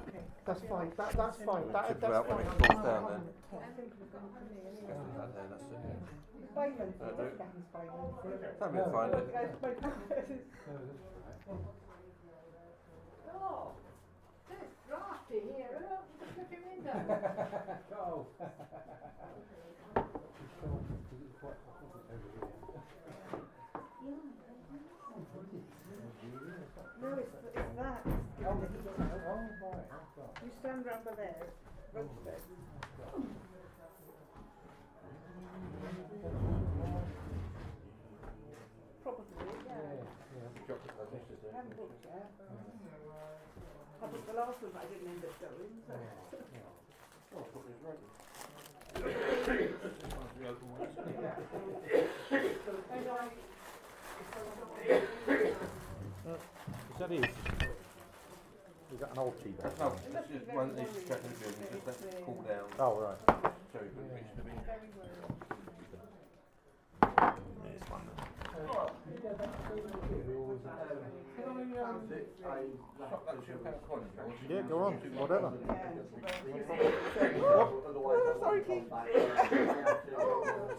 That's fine. That's fine. Chip That's it out when fine. it falls down then. Bi-monthly, That's it. what's that is bi-monthly? That'll be fine then. oh, it's drafty here. Who opened the flipping window? Oh. It's quite hot over here. No, it's that. Oh, right. You stand round by there, roast it. Probably, yeah. I haven't booked yet. I booked the last one, but I didn't end up going. So. Is that it? Is that an old tea bag? No, it's just one of these checking buildings, just let it cool down. Oh, right. So you can reach the bin. There's one there. Yeah, go on, whatever. Oh, sorry, Keith.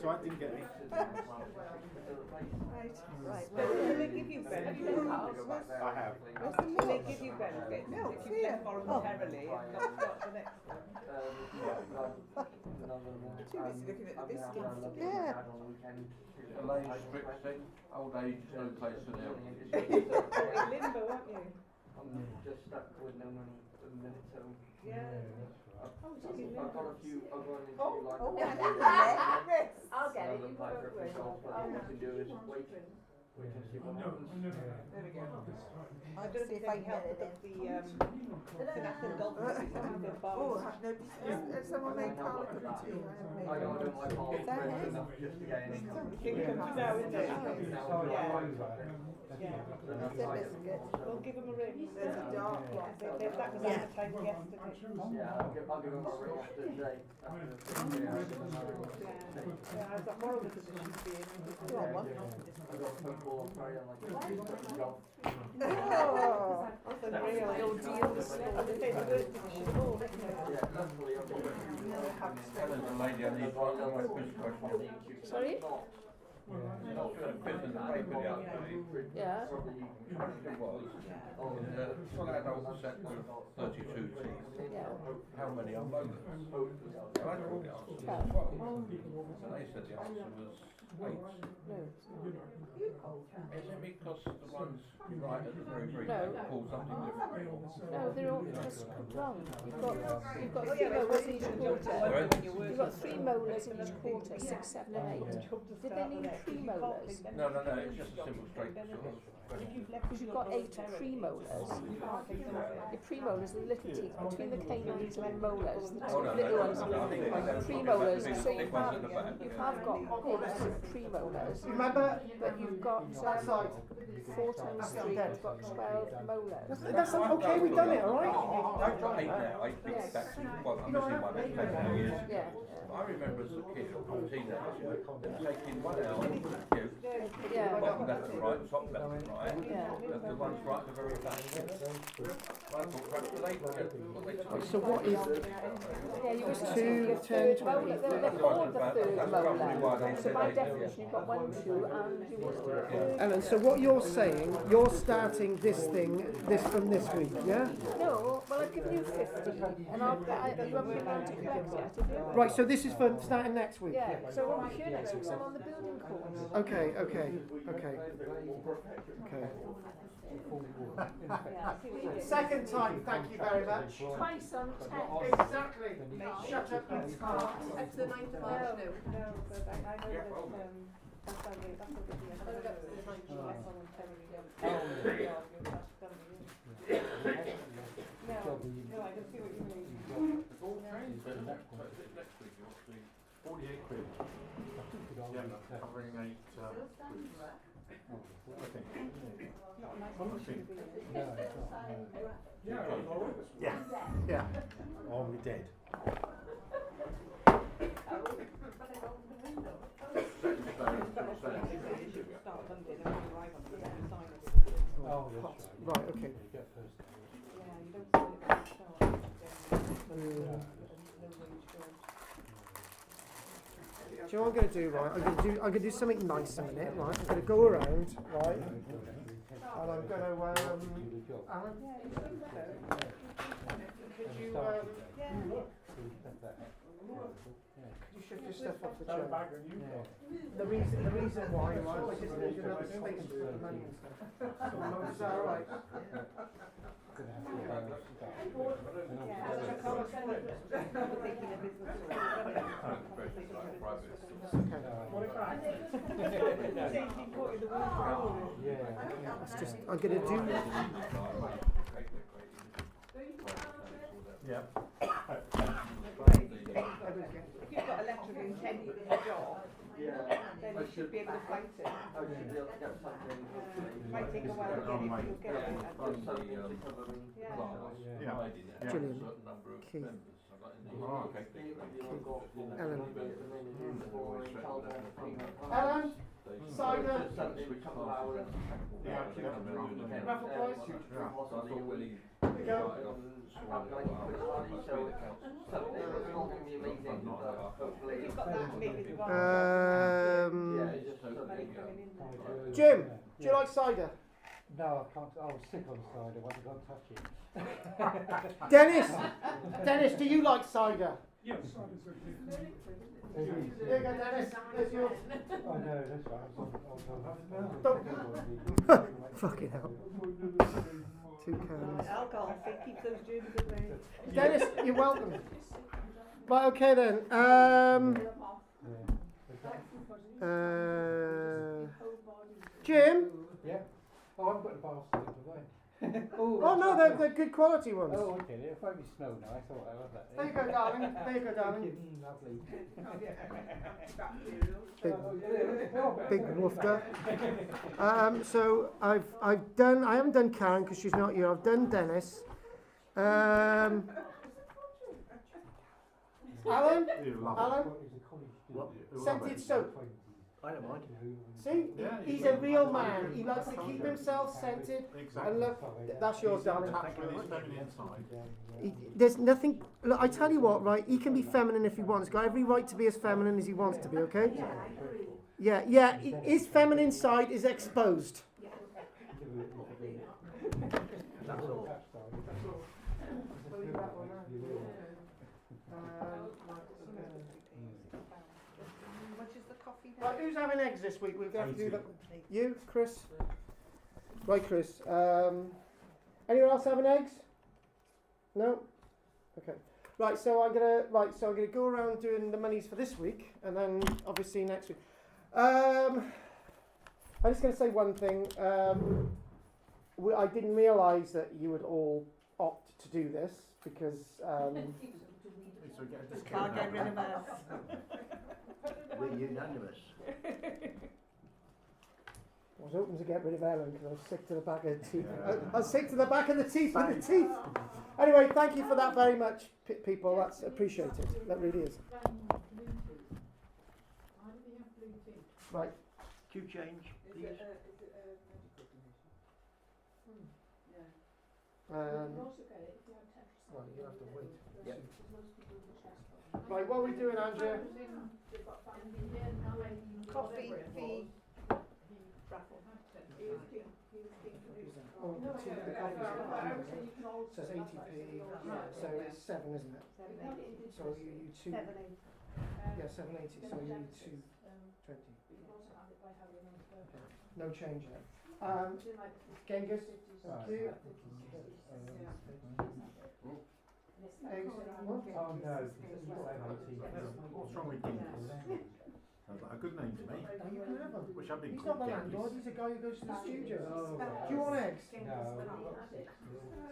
So I didn't get any. Right. Will they give you benefits? I have. Will they give you benefits if you left voluntarily and not start the next one? Too busy looking at the biscuits. Yeah. Elaine strict thing, old age is no place for now. In limbo, aren't you? I'm just stuck with no money at the minute, so Yeah. I've got a few, I've gone into like I'll get it. other You type go of away. results, but all we can do is wait and see what happens. There we go. I don't see if I can help with the Cnut golf. Oh, has someone made Carl a cup of tea? I got to do my part enough just to get in. It comes now, isn't it? Yeah. We'll give them a ring. There's a dark one. That was advertised yesterday. Yeah, I'll give them a ring after today. Yeah, I was a horrible position to be in. Go on, one. I got a phone call on Friday, I'm like, golf. Oh, that's unreal. Your deals. As I say, the worst position of all, isn't it? Yeah, luckily I've got There's a lady I need one quiz question. Sorry? She's not doing a quiz in the paper the other day. Yeah. It was. Full adult set of 32 teeth. Yeah. How many are molars? So I told the answer was 12. So they said the answer was 8. No. Is it because the ones right at the very No. call something different? No, they're all just wrong. You've got a figure with each quarter. Sorry? molars in each quarter, 6, 7 and 8. Did they need premolars? No, it's just a simple straight sort of. Because you've got 8 premolars. Your premolars are the little teeth between the canines and the molars, the two little ones. Premolars, so you have got 8 premolars, Remember? but you've got That side. 4 times 3, you've got 12 molars. That's okay, we've done it, alright? I've got 8 now, 8 big stacks. Well, I'm missing one, it's been a few years. Yeah. I remember as a kid, or teenager, them taking one out, Yeah. bottom left and right, top left and right, Yeah. and the ones right at the very back. I thought perhaps they So what is Yeah, you wish 2, 10, 20? they're called the third molar. So by definition, you've got 1, 2, and you wish to the third. Ellen, so what you're saying, you're starting this from this week, yeah? No, well, I've given you 50, and you haven't been round to collect yet, have you? Right, so this is for starting next week? Yeah, so I'm here next week, so I'm on the building course. Okay. Second time, thank you very much. Twice on 10. Exactly. Shut up and talk. It's the 9th of March now. No, but I know that, that's what the No, I can see what you mean. It's all changed, but next week you'll see 48 quid. Yeah, covering 8 I think. Yeah. Oh, we're dead. Oh, that's right. Right, okay. You get first. Do you know what I'm going to do, right? I'm going to do something nice in a minute, right? I'm going to go around, right? And I'm going to, Alan? Could you shift your stuff off the chair? The reason why, right, is just there's another space for the money and stuff. Is that alright? It's just, I'm going to do... Yeah. If you've got a letter of intent for the job, then you should be able to fight it. Might take a while to get it, but you'll get it. Gillian, Keith, Ellen. Ellen, cider, raffle prize. Jim, do you like cider? No, I can't. I was sick on cider. I can't touch it. Dennis, do you like cider? Yes, cider's okay. Here you go, Dennis. There's yours. Oh no, that's right. Fucking hell. 2 cans. Alcohol, they keep those germs away. Dennis, you're welcome. Right, okay then. Jim? Yeah. Oh, I've got the bar still today. Oh no, they're good quality ones. Oh, okay. It'll probably smell nice. I thought I love that. There you go, darling. There you go, darling. Lovely. Big woofter. So I haven't done Karen because she's not here. I've done Dennis. Alan? Alan? Scented soap. I don't mind. See, he's a real man. He likes to keep himself scented. And look, that's yours, darling. There's nothing. Look, I tell you what, right? He can be feminine if he wants. He's got every right to be as feminine as he wants to be. Okay? Yeah. His feminine side is exposed. That's all. Right, who's having eggs this week? We'll have to do that. You, Chris? Right, Chris. Anyone else having eggs? No? Okay. Right, so I'm gonna go around doing the monies for this week, and then obviously next week. I'm just gonna say one thing. I didn't realise that you would all opt to do this because. So we get a discount. Can't get rid of us. We're unanimous. I was hoping to get rid of Ellen because I was sick to the back of the teeth. I was sick to the back of the teeth with the teeth. Anyway, thank you for that very much, people. That's appreciated. That really is. Right. Q change, please. Well, you have to wait. Yep. Right, what are we doing, Andrea? Coffee, fee. Oh, the says 80p. So it's 7, isn't it? So you 2. Yeah, 780. So you 220. No change yet. Genghis, thank you. Eggs. What? Oh no, it's not What's wrong with Genghis? Sounds like a good name to me. Oh, you can have them. Wish I'd been He's called not the Genghis. landlord, he's a guy who goes to the studio. Oh, Do you want eggs? No.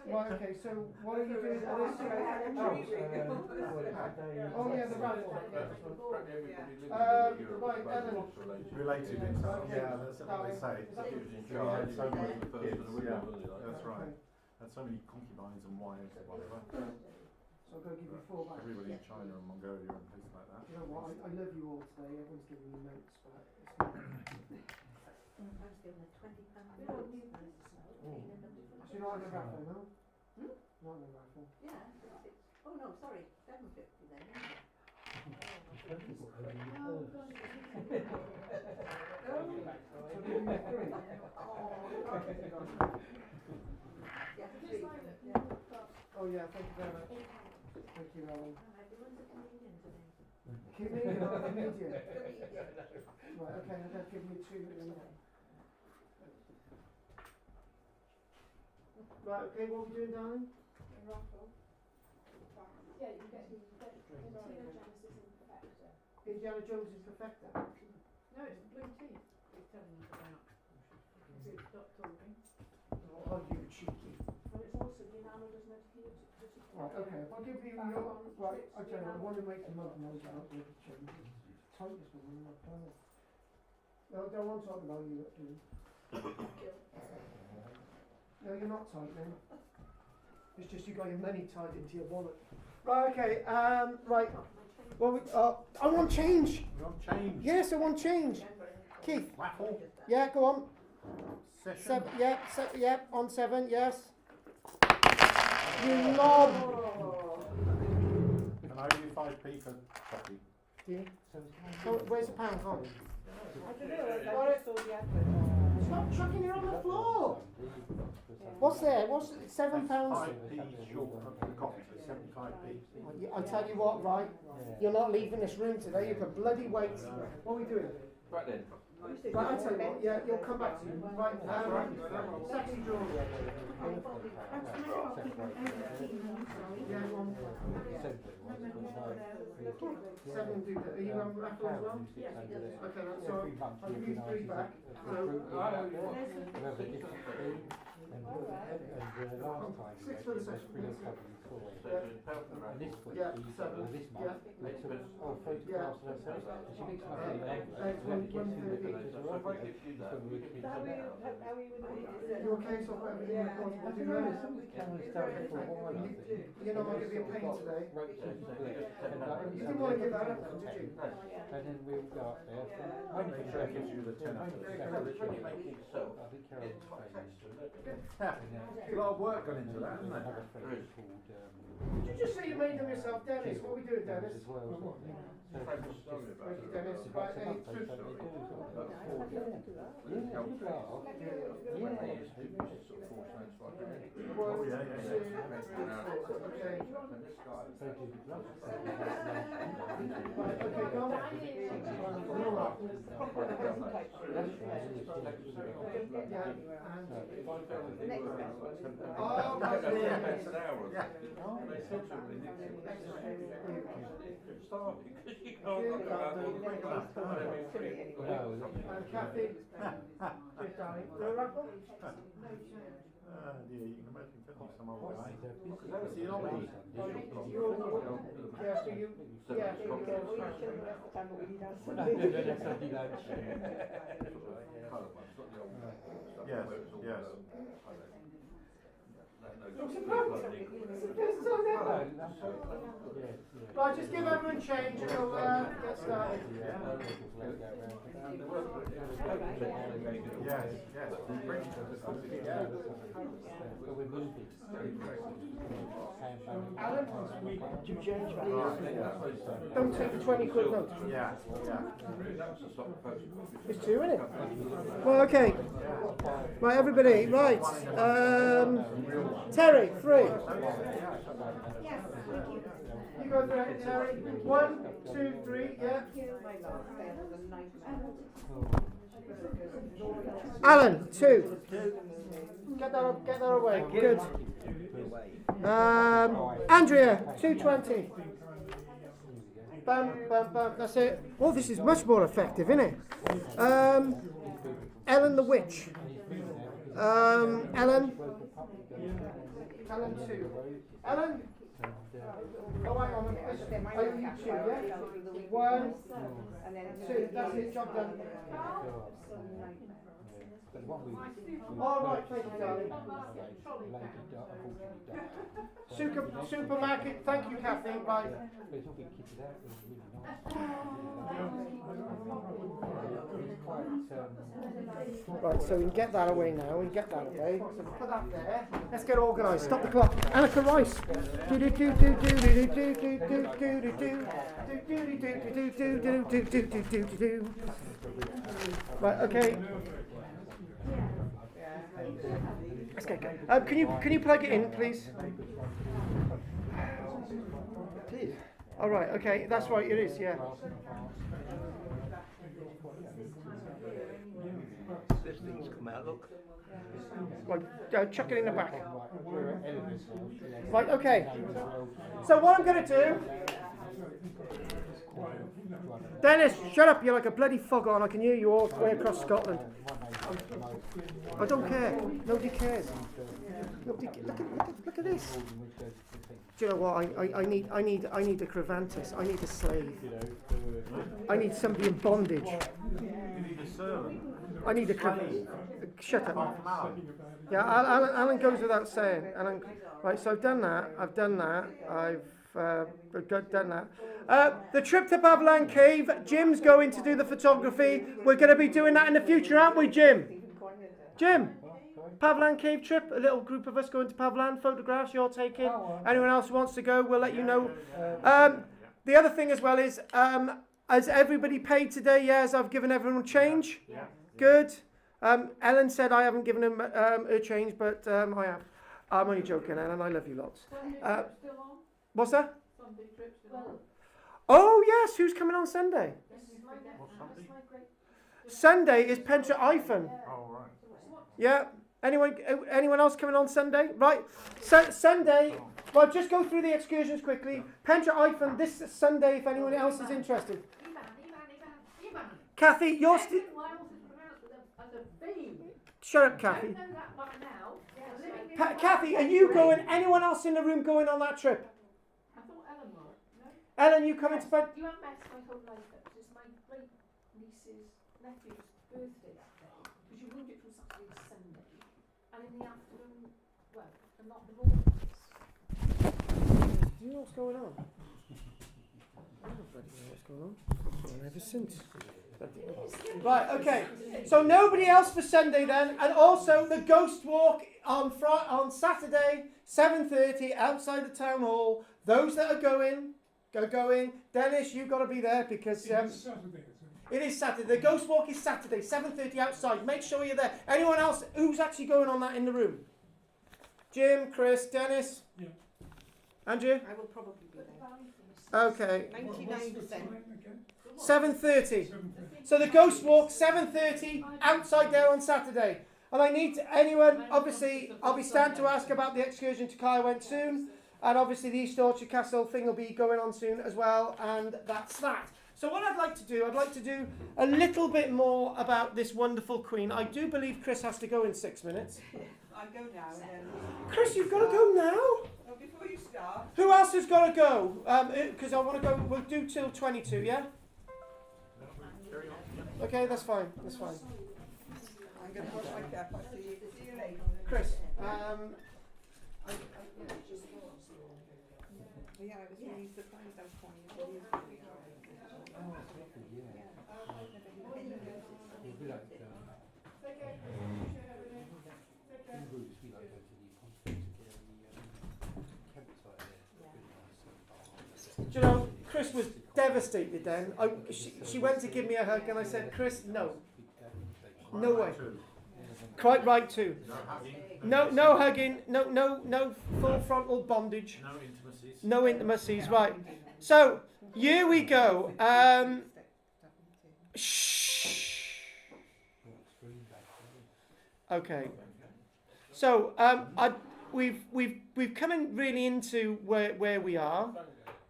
Right, okay, so what are you doing for this? Oh yeah, the raffle. Right, Ellen. Related in some. Yeah, that's what they say. Yeah, So many kids. Yeah, that's right. Had so many concubines and wives and whatever. So I'm going to give you 4 back. Everybody in China and Mongolia and places like that. You know what, I love you all today, everyone's giving me notes, but it's not. I was given a £20 note. So you're not in the raffle, no? Not in the raffle. Yeah. Oh no, sorry, £7.50 then. Oh yeah, thank you very much. Thank you, Ellen. Everyone's a comedian today. Comedian or comedian? Right, okay, I'm going to give you 2 minutes. Right, okay, what are we doing, darling? Yeah, you get Indiana Jones is Perfecta. No, it's blue teeth he's telling us about. Stop talking. Oh, you cheeky. But it's also the enamel doesn't have to keep it. Right, okay, if I give you your, right, okay, I want to make the mug noise out with the change. Tight this one, I'm not playing. No, I don't want to talk about you, actually. No, you're not tight then. It's just you got your money tied into your wallet. Right, okay, right. Well, I want change. You want change? Yes, I want change. Keith. Waffle? Yeah, go on. Session? Yeah, on 7, yes. You knob. Can I give you 5p for coffee? Do you? Oh, where's the pound? Hold it. I don't know, I just saw the advert. Stop chucking it on the floor. What's there? What's £7? 5p short of the coffee, so 75p. I tell you what, right? You're not leaving this room today. You can bloody wait. What are we doing? Right then. Right, I tell you what. Yeah, you'll come back to you. Right, sexy drawer. Yeah, go on. 7 do that. Are you on raffle as well? Okay, that's all right. I'll give you 3 back. Last time 6 for the session. And this week, Yeah, this 7. month, Yeah. they took photographs of herself, and she picks them up in the egg, Eggs, and then it one gets in the thirty. pictures of her. How are you with You okay? So I've got everything recorded. I Did don't you know, know? somebody's camera's down for a while, I think. You're not going to be in pain today. Right, so You didn't want to give that up, then, did you? and then we'll go up there. Only for That gives you the 10 only for after. I think Carol's A lot of work gone into that, isn't another there? friend called Did you just say you made them yourself, Dennis? What are we doing, Dennis? as well. Thank you, Dennis. Right, hey. Oh, yeah, Okay, go on. get Yeah. anywhere else. If I found that they Next were best one. Oh, £10 yeah. an hour or something, and they said to me, you're starving because you can't look around all the quick enough. And Kathy, cheers, darling. Do a raffle? Yeah, you can imagine some old guy. Yeah, so you, yeah, so you go. Yes, yes. Right, just give everyone change and we'll get started. Yes, yes. Alan, don't take the 20 quid note. Yeah, yeah. It's two, isn't it? Well, okay. Right, everybody, right. Terry, 3. You go through it, Terry. 1, 2, 3, yeah. Alan, 2. Get that away. Good. Andrea, 220. Bam, bam, bam. That's it. Oh, this is much more effective, isn't it? Ellen the Witch. Ellen. Ellen 2. Ellen. Oh, hang on. Are you 2, yeah? 1, 2. That's it. Job done. All right, thank you, darling. Supermarket. Thank you, Kathy. Right. Right, so we can get that away now. We can get that away. So put that there. Let's get organised. Stop the clock. Annika Rice. Right. Okay. Let's get going. Can you plug it in, please? Please. All right. Okay. That's right. It is. Yeah. This thing's come out, look. Right, chuck it in the back. Right, okay. So what I'm going to do... Dennis, shut up, you're like a bloody foghorn. I can hear you all the way across Scotland. I don't care. Nobody cares. Nobody, look at this. Do you know what? I need a Crevantis. I need a slave. I need somebody in bondage. You need a servant. I need a Crevantis. Shut up. Yeah, Alan goes without saying. Right, so I've done that. I've done that. The trip to Pavlan Cave. Jim's going to do the photography. We're going to be doing that in the future, aren't we, Jim? Jim, Pavlan Cave trip. A little group of us going to Pavlan. Photographs you're taking. Anyone else who wants to go, we'll let you know. The other thing as well is, has everybody paid today? Yes, I've given everyone change. Yeah. Good. Ellen said I haven't given him her change, but I have. I'm only joking, Ellen. I love you lots. What's that? Oh yes, who's coming on Sunday? Sunday is Pentra Iphone. Oh, right. Yeah. Anyone else coming on Sunday? Right. Sunday. Well, just go through the excursions quickly. Pentra Iphone this Sunday. If anyone else is interested. Kathy, you're still. Shut up, Kathy. Kathy, are you going? Anyone else in the room going on that trip? I thought Ellen might. No? Ellen, you coming to bed? You haven't met my whole life because it's my great niece's nephew's birthday that day. Because you moved it from Saturday to Sunday. And in the afternoon, well, and not the mornings. Do you know what's going on? I don't bloody know what's going on. Ever since. Right, okay. So nobody else for Sunday then, and also the Ghost Walk on Saturday, 7:30 outside the town hall. Those that are going. Dennis, you've got to be there because It is Saturday, it is Saturday. The Ghost Walk is Saturday, 7:30 outside. Make sure you're there. Anyone else who's actually going on that in the room? Jim, Chris, Dennis, Yeah. Andrew. I will probably be there. Okay. 99%. 7:30. So the Ghost Walk, 7:30, outside there on Saturday. And I need anyone, obviously, I'll be standing to ask about the excursion to Carl-James soon. And obviously the East Orchard Castle thing will be going on soon as well. And that's that. So what I'd like to do a little bit more about this wonderful queen. I do believe Chris has to go in 6 minutes. I go now and then. Chris, you've got to go now? Well, before you start. Who else has got to go? Because I want to go, we'll do till 22, yeah? Okay, that's fine, that's fine. I'm going to wash my cap. I'll see you later. Chris, Yeah, I was really surprised how funny it is. Oh, exactly, yeah. It'd be like, Bruce, we like going to the conference to get the campsite there. do you know, Chris was devastated then. She went to give me a hug and I said, Chris, no. No way. Quite right too. No hugging, no full frontal bondage. No intimacies. No intimacies, right. So, here we go. Shh. Okay. So, we've come in really into where we are.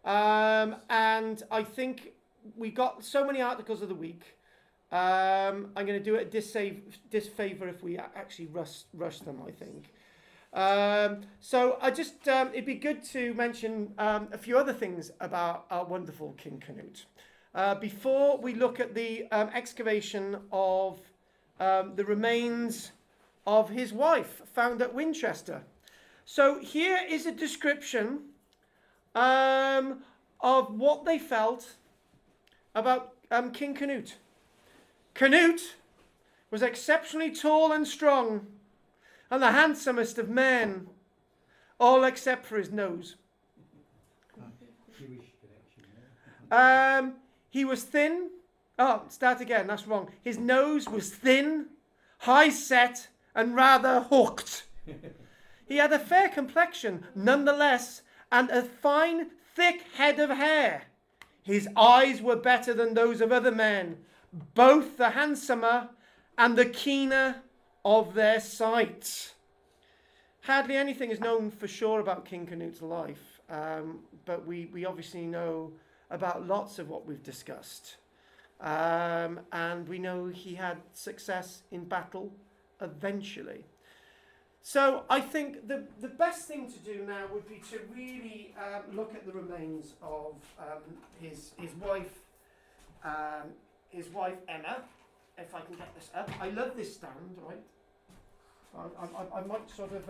And I think we got so many articles of the week. I'm going to do it a disfavour if we actually rush them, I think. So I just, it'd be good to mention a few other things about our wonderful King Cnut. Before we look at the excavation of the remains of his wife found at Winchester. So here is a description of what they felt about King Cnut. Cnut was exceptionally tall and strong, and the handsomest of men, all except for his nose. He was thin. Oh, start again, that's wrong. His nose was thin, high set, and rather hooked. He had a fair complexion, nonetheless, and a fine, thick head of hair. His eyes were better than those of other men, both the handsomer and the keener of their sight. Hardly anything is known for sure about King Cnut's life, but we obviously know about lots of what we've discussed. And we know he had success in battle eventually. So I think the best thing to do now would be to really look at the remains of his wife Emma, if I can get this up. I love this stand, right? I might sort of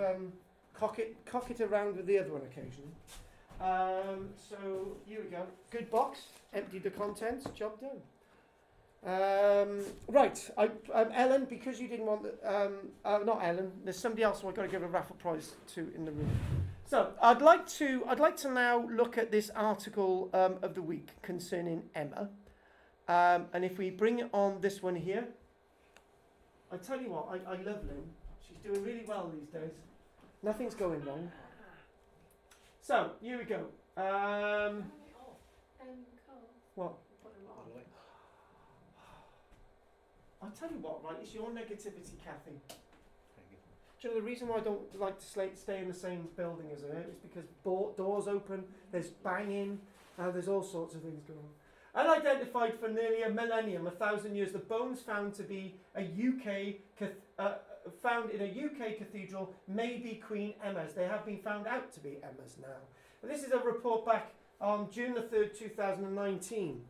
cock it around with the other one occasionally. So here we go. Good box. Emptied the contents. Job done. Right. Ellen, because you didn't want not Ellen. There's somebody else who I've got to give a raffle prize to in the room. So I'd like to now look at this article of the week concerning Emma. And if we bring it on this one here, I tell you what, I love Lynn. She's doing really well these days. Nothing's going wrong. So, here we go. What? I'll tell you what, right, it's your negativity, Kathy. Do you know the reason why I don't like to stay in the same building as her is because doors open, there's banging, there's all sorts of things going on. Unidentified for nearly a millennium, 1,000 years, the bones found to be found in a UK cathedral may be Queen Emma's. They have been found out to be Emma's now. And this is a report back on June the 3rd, 2019.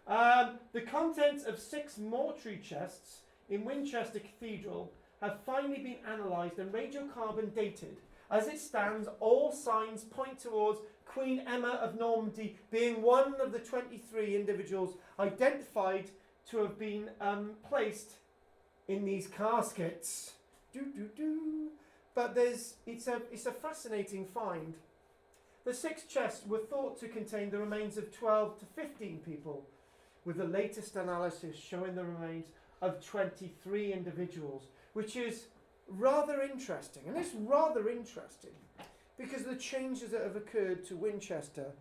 The contents of 6 mortuary chests in Winchester Cathedral have finally been analysed and radiocarbon dated. As it stands, all signs point towards Queen Emma of Normandy being one of the 23 individuals identified to have been placed in these caskets. But it's a fascinating find. The 6 chests were thought to contain the remains of 12 to 15 people, with the latest analysis showing the remains of 23 individuals, which is rather interesting. And it's rather interesting because of the changes that have occurred to Winchester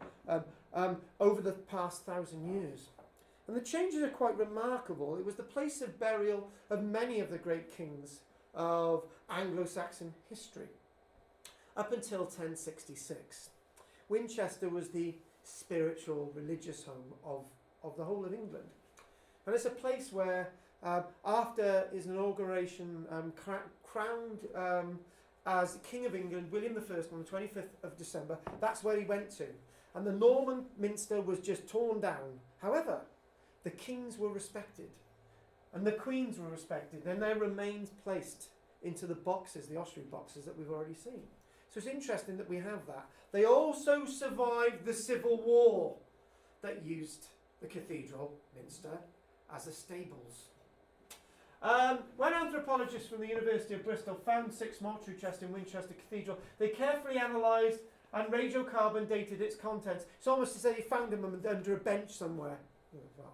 over the past 1,000 years. And the changes are quite remarkable. It was the place of burial of many of the great kings of Anglo-Saxon history. Up until 1066, Winchester was the spiritual, religious home of the whole of England. And it's a place where, after his inauguration, crowned as King of England, William I on the 25th of December, that's where he went to. And the Norman Minster was just torn down. However, the kings were respected and the queens were respected, and their remains placed into the boxes, the ossuary boxes that we've already seen. So it's interesting that we have that. They also survived the Civil War that used the cathedral, Minster, as a stables. When anthropologists from the University of Bristol found 6 mortuary chests in Winchester Cathedral, they carefully analysed and radiocarbon dated its contents. It's almost as if they found them under a bench somewhere. Well,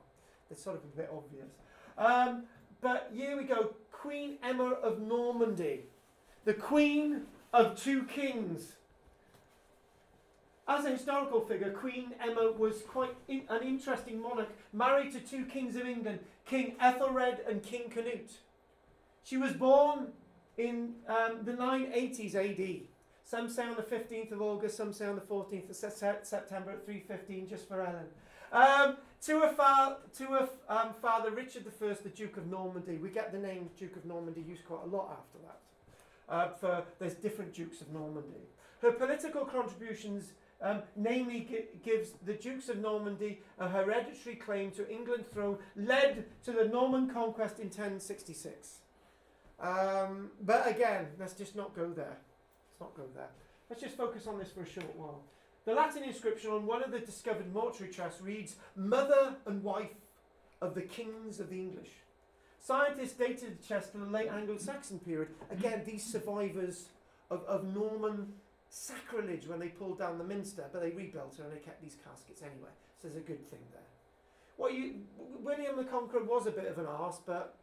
that's sort of a bit obvious. But here we go. Queen Emma of Normandy, the Queen of 2 kings. As a historical figure, Queen Emma was quite an interesting monarch, married to 2 kings of England, King Ethelred and King Cnut. She was born in the 980s AD. Some say on the 15th of August, some say on the 14th of September at 3:15, just for Ellen. To her father, Richard I, the Duke of Normandy. We get the name Duke of Normandy used quite a lot after that. There's different Dukes of Normandy. Her political contributions namely gives the Dukes of Normandy a hereditary claim to England's throne, led to the Norman conquest in 1066. But again, let's just not go there. Let's just focus on this for a short while. The Latin inscription on one of the discovered mortuary chests reads, "Mother and wife of the kings of the English." Scientists dated the chest to the late Anglo-Saxon period. Again, these survivors of Norman sacrilege when they pulled down the Minster, but they rebuilt it and they kept these caskets anyway. So there's a good thing there. William the Conqueror was a bit of an arse, but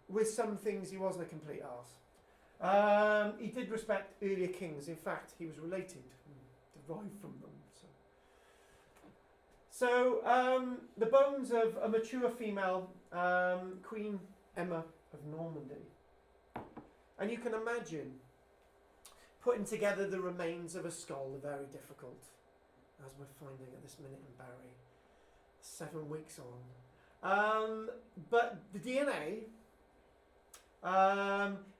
with some things he wasn't a complete arse. He did respect earlier kings. In fact, he was related, derived from them. So the bones of a mature female, Queen Emma of Normandy. And you can imagine putting together the remains of a skull are very difficult, as we're finding at this minute in Barry, 7 weeks on. But the DNA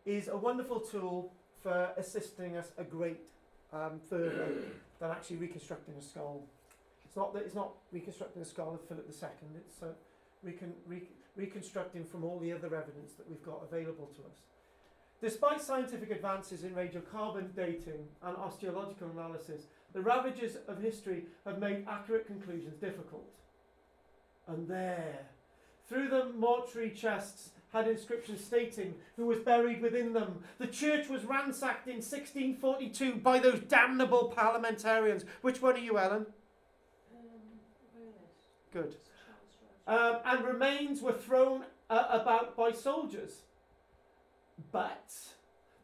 is a wonderful tool for assisting us a great further than actually reconstructing a skull. It's not reconstructing the skull of Philip II, it's reconstructing from all the other evidence that we've got available to us. Despite scientific advances in radiocarbon dating and osteological analysis, the ravages of history have made accurate conclusions difficult. And there, through the mortuary chests had inscriptions stating who was buried within them. The church was ransacked in 1642 by those damnable parliamentarians. Which one are you, Ellen? Good. And remains were thrown about by soldiers. But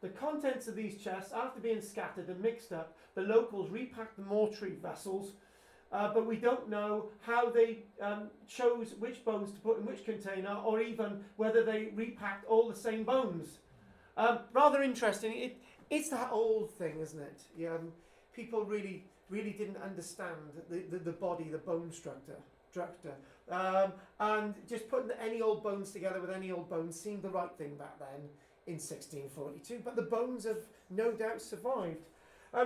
the contents of these chests, after being scattered and mixed up, the locals repacked the mortuary vessels, but we don't know how they chose which bones to put in which container, or even whether they repacked all the same bones. Rather interesting. It's that old thing, isn't it? People really didn't understand the body, the bone structure. And just putting any old bones together with any old bones seemed the right thing back then in 1642. But the bones have no doubt survived.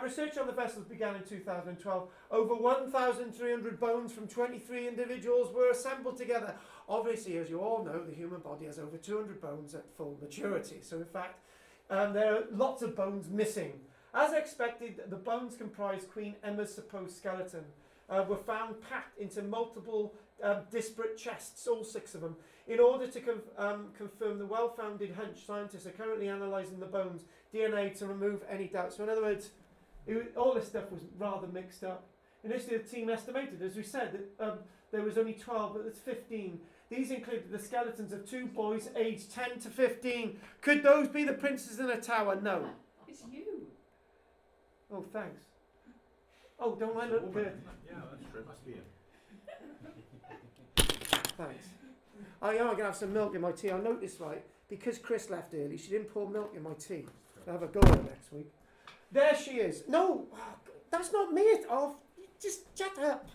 Research on the vessels began in 2012. Over 1,300 bones from 23 individuals were assembled together. Obviously, as you all know, the human body has over 200 bones at full maturity. So in fact, there are lots of bones missing. As expected, the bones comprised Queen Emma's supposed skeleton. Were found packed into multiple disparate chests, all 6 of them. In order to confirm the well-founded hunch, scientists are currently analysing the bones' DNA to remove any doubt. So in other words, all this stuff was rather mixed up. Initially, the team estimated, as we said, that there was only 12, but there's 15. These included the skeletons of 2 boys aged 10 to 15. Could those be the princes in a tower? No. It's you. Oh, thanks. Oh, don't I look good? Yeah, that's true. Must be him. Thanks. Oh, yeah, I'm going to have some milk in my tea. I noticed, right, because Chris left early, she didn't pour milk in my tea. I'll have a go at her next week. There she is. No, that's not me. Just shut up.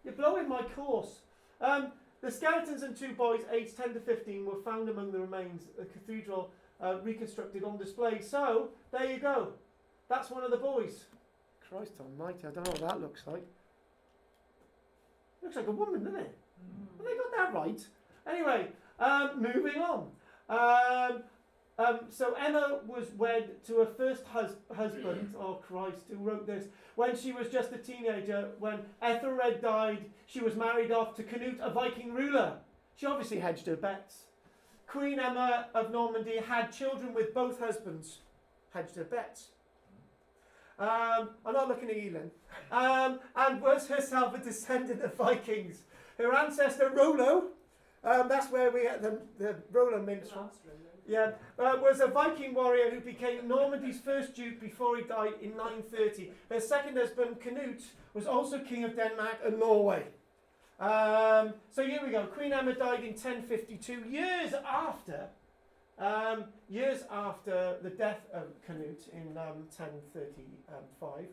You're blowing my course. The skeletons and 2 boys aged 10 to 15 were found among the remains of the cathedral, reconstructed on display. So, there you go. That's one of the boys. Christ almighty, I don't know what that looks like. Looks like a woman, doesn't it? Well, they got that right. Anyway, moving on. So Emma was wed to her first husband, oh Christ, who wrote this, when she was just a teenager. When Ethelred died, she was married off to Cnut, a Viking ruler. She obviously hedged her bets. Queen Emma of Normandy had children with both husbands. Hedged her bets. I'm not looking at Elin. And was herself a descendant of Vikings. Her ancestor Rollo, that's where we get the Rollo mints from. Yeah, was a Viking warrior who became Normandy's first duke before he died in 930. Her second husband, Cnut, was also king of Denmark and Norway. So here we go. Queen Emma died in 1052, years after the death of Cnut in 1035,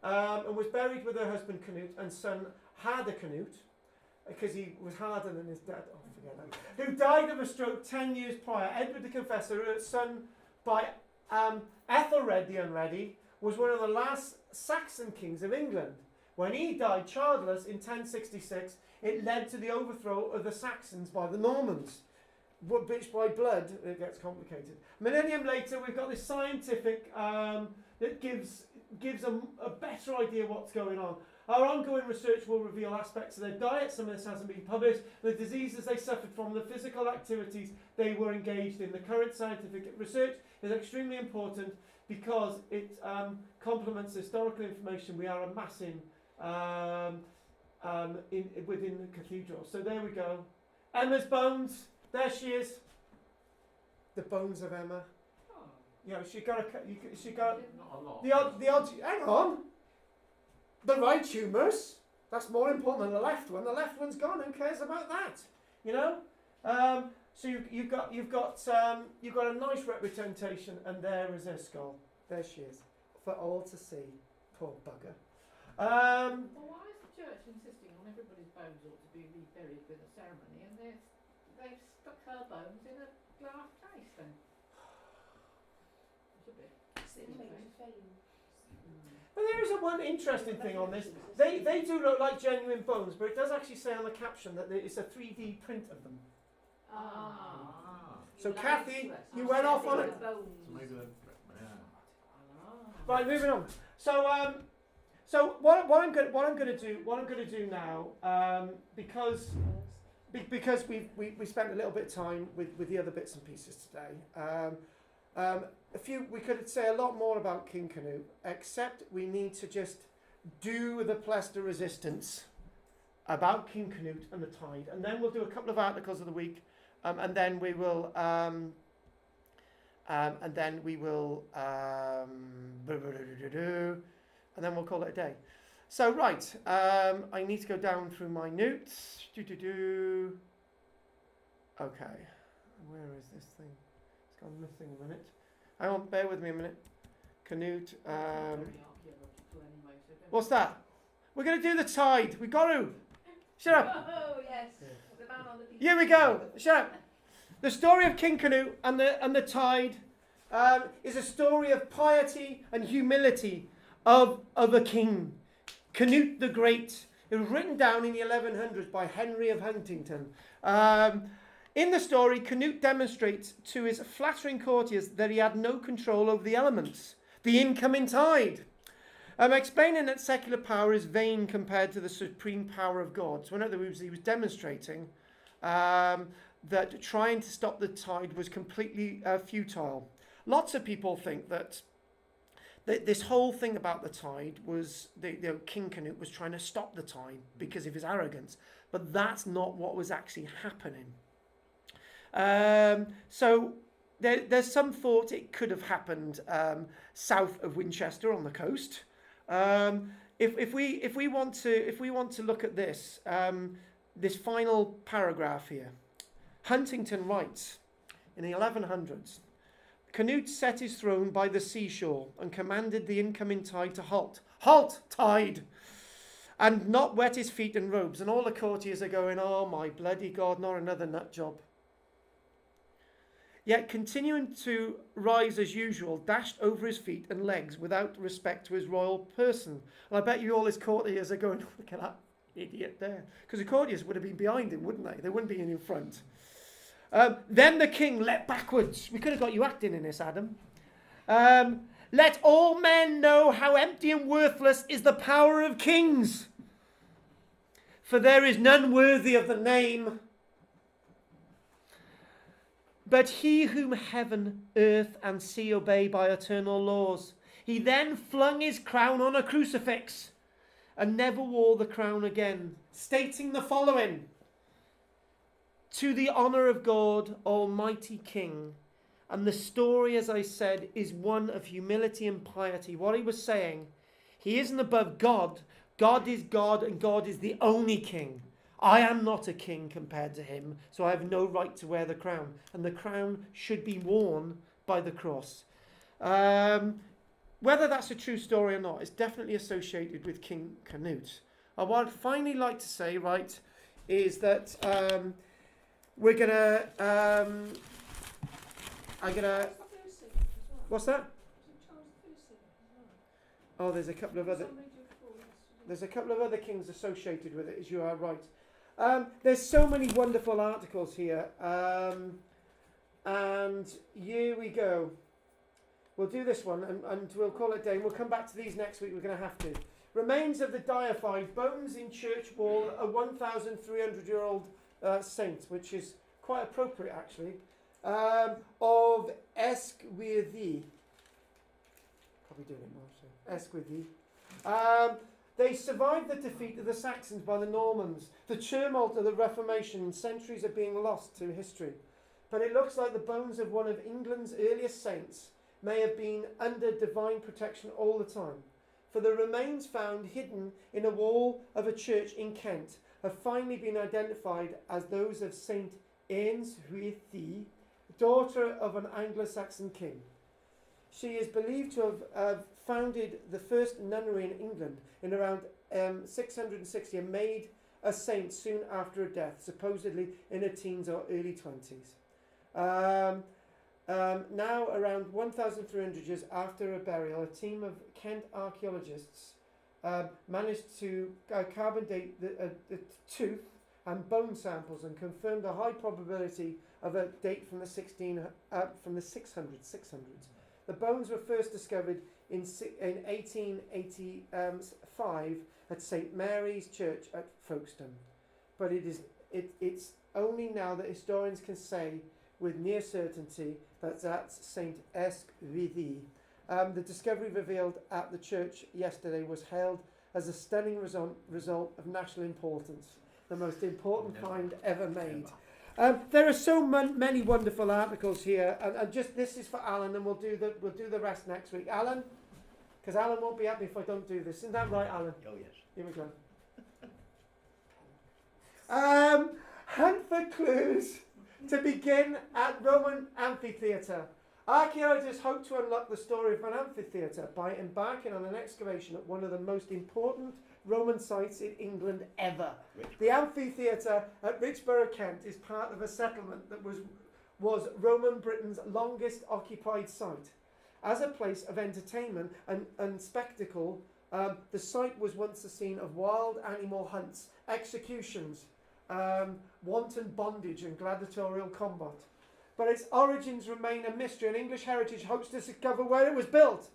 and was buried with her husband Cnut and son Harder Cnut, because he was harder than his dad. Oh, forget that. Who died of a stroke 10 years prior. Edward the Confessor, son by Ethelred the Unready, was one of the last Saxon kings of England. When he died childless in 1066, it led to the overthrow of the Saxons by the Normans. Which by blood, it gets complicated. Millennium later, we've got this scientific that gives a better idea what's going on. Our ongoing research will reveal aspects of their diet, some of this hasn't been published, the diseases they suffered from, the physical activities they were engaged in. The current scientific research is extremely important because it complements historical information we are amassing within the cathedral. So there we go. Emma's bones, there she is. The bones of Emma. You know, she got the odd. Hang on. The right humerus. That's more important than the left one. The left one's gone. Who cares about that? You know. So you've got a nice representation, and there is her skull. There she is, for all to see. Poor bugger. Well, why is the church insisting on everybody's bones ought to be reburied with a ceremony, and they've stuck her bones in a glass case then? It's a bit silly. But there is one interesting thing on this. They do look like genuine bones, but it does actually say on the caption that it's a 3D print of them. So Kathy, you went off on it. Right, moving on. So what I'm going to do now, because we spent a little bit of time with the other bits and pieces today. We could say a lot more about King Cnut, except we need to just do the plaster resistance about King Cnut and the tide, and then we'll do a couple of articles of the week, and then we will call it a day. So right, I need to go down through my notes. Okay, where is this thing? It's gone missing a minute. Hang on, bear with me a minute. Cnut. What's that? We're going to do the tide. We got to. Shut up. Oh yes, the man on the beach. Here we go. Shut up. The story of King Cnut and the tide is a story of piety and humility of a king, Cnut the Great. It was written down in the 1100s by Henry of Huntingdon. In the story, Cnut demonstrates to his flattering courtiers that he had no control over the elements, the incoming tide, explaining that secular power is vain compared to the supreme power of God. So in other words, he was demonstrating that trying to stop the tide was completely futile. Lots of people think that this whole thing about the tide was King Cnut was trying to stop the tide because of his arrogance, but that's not what was actually happening. So there's some thought it could have happened south of Winchester on the coast. If we want to look at this final paragraph here, Huntington writes, in the 1100s, Cnut set his throne by the seashore and commanded the incoming tide to halt. Halt, tide! And not wet his feet in robes. And all the courtiers are going, oh my bloody God, not another nut job. Yet continuing to rise as usual, dashed over his feet and legs without respect to his royal person. And I bet you all his courtiers are going, oh, look at that idiot there. Because the courtiers would have been behind him, wouldn't they? They wouldn't be in front. Then the king leapt backwards. We could have got you acting in this, Adam. Let all men know how empty and worthless is the power of kings. For there is none worthy of the name. But he whom heaven, earth, and sea obey by eternal laws. He then flung his crown on a crucifix and never wore the crown again, stating the following: to the honour of God, Almighty King. And the story, as I said, is one of humility and piety. What he was saying, he isn't above God. God is God, and God is the only king. I am not a king compared to him, so I have no right to wear the crown. And the crown should be worn by the cross. Whether that's a true story or not, it's definitely associated with King Cnut. And what I'd finally like to say, right, is that we're going to... I'm going to... What's that? Oh, there's a couple of other... There's a couple of other kings associated with it, as you are right. There's so many wonderful articles here. And here we go. We'll do this one and we'll call it a day. We'll come back to these next week. We're going to have to. Remains of the deified, bones in church wall, a 1,300-year-old saint, which is quite appropriate, actually, of Esgwyddi. Probably doing it more, so. Esgwyddi. They survived the defeat of the Saxons by the Normans, the tumult of the Reformation, and centuries of being lost to history. But it looks like the bones of one of England's earliest saints may have been under divine protection all the time. For the remains found hidden in a wall of a church in Kent have finally been identified as those of Saint Eanswythy, daughter of an anglo-Saxon king. She is believed to have founded the first nunnery in England in around 660 and made a saint soon after her death, supposedly in her teens or early 20s. Now, around 1,300 years after her burial, a team of Kent archaeologists managed to carbon date the tooth and bone samples and confirmed a high probability of a date from the 600s. The bones were first discovered in 1885 at St Mary's Church at Folkestone. But it's only now that historians can say with near certainty that that's St Esgwyddi. The discovery revealed at the church yesterday was hailed as a stunning result of national importance, the most important find ever made. There are so many wonderful articles here, and just this is for Alan, and we'll do the rest next week. Alan, because Alan won't be happy if I don't do this. Isn't that right, Alan? Oh yes. Here we go. Hunt for clues to begin at Roman amphitheatre. Archaeologists hope to unlock the story of an amphitheatre by embarking on an excavation at one of the most important Roman sites in England ever. The amphitheatre at Richborough, Kent, is part of a settlement that was Roman Britain's longest occupied site. As a place of entertainment and spectacle, the site was once the scene of wild animal hunts, executions, wanton bondage and gladiatorial combat. But its origins remain a mystery, and English Heritage hopes to discover where it was built,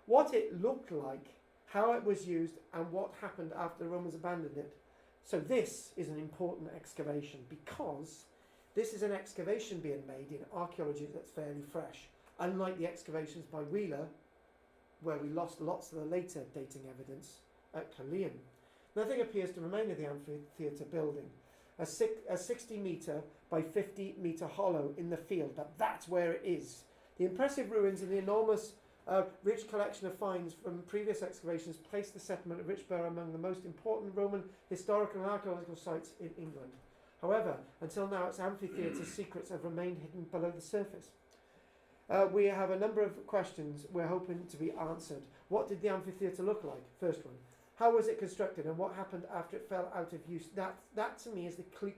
what it looked like, how it was used, and what happened after the Romans abandoned it. So this is an important excavation, because this is an excavation being made in archaeology that's fairly fresh, unlike the excavations by Wheeler, where we lost lots of the later dating evidence at Caerleon. Nothing appears to remain of the amphitheatre building, a 60 metre by 50 metre hollow in the field, but that's where it is. The impressive ruins and the enormous rich collection of finds from previous excavations place the settlement of Richborough among the most important Roman historical and archaeological sites in England. However, until now, its amphitheatre secrets have remained hidden below the surface. We have a number of questions we're hoping to be answered. What did the amphitheatre look like? First one. How was it constructed, and what happened after it fell out of use? That to me is the pièce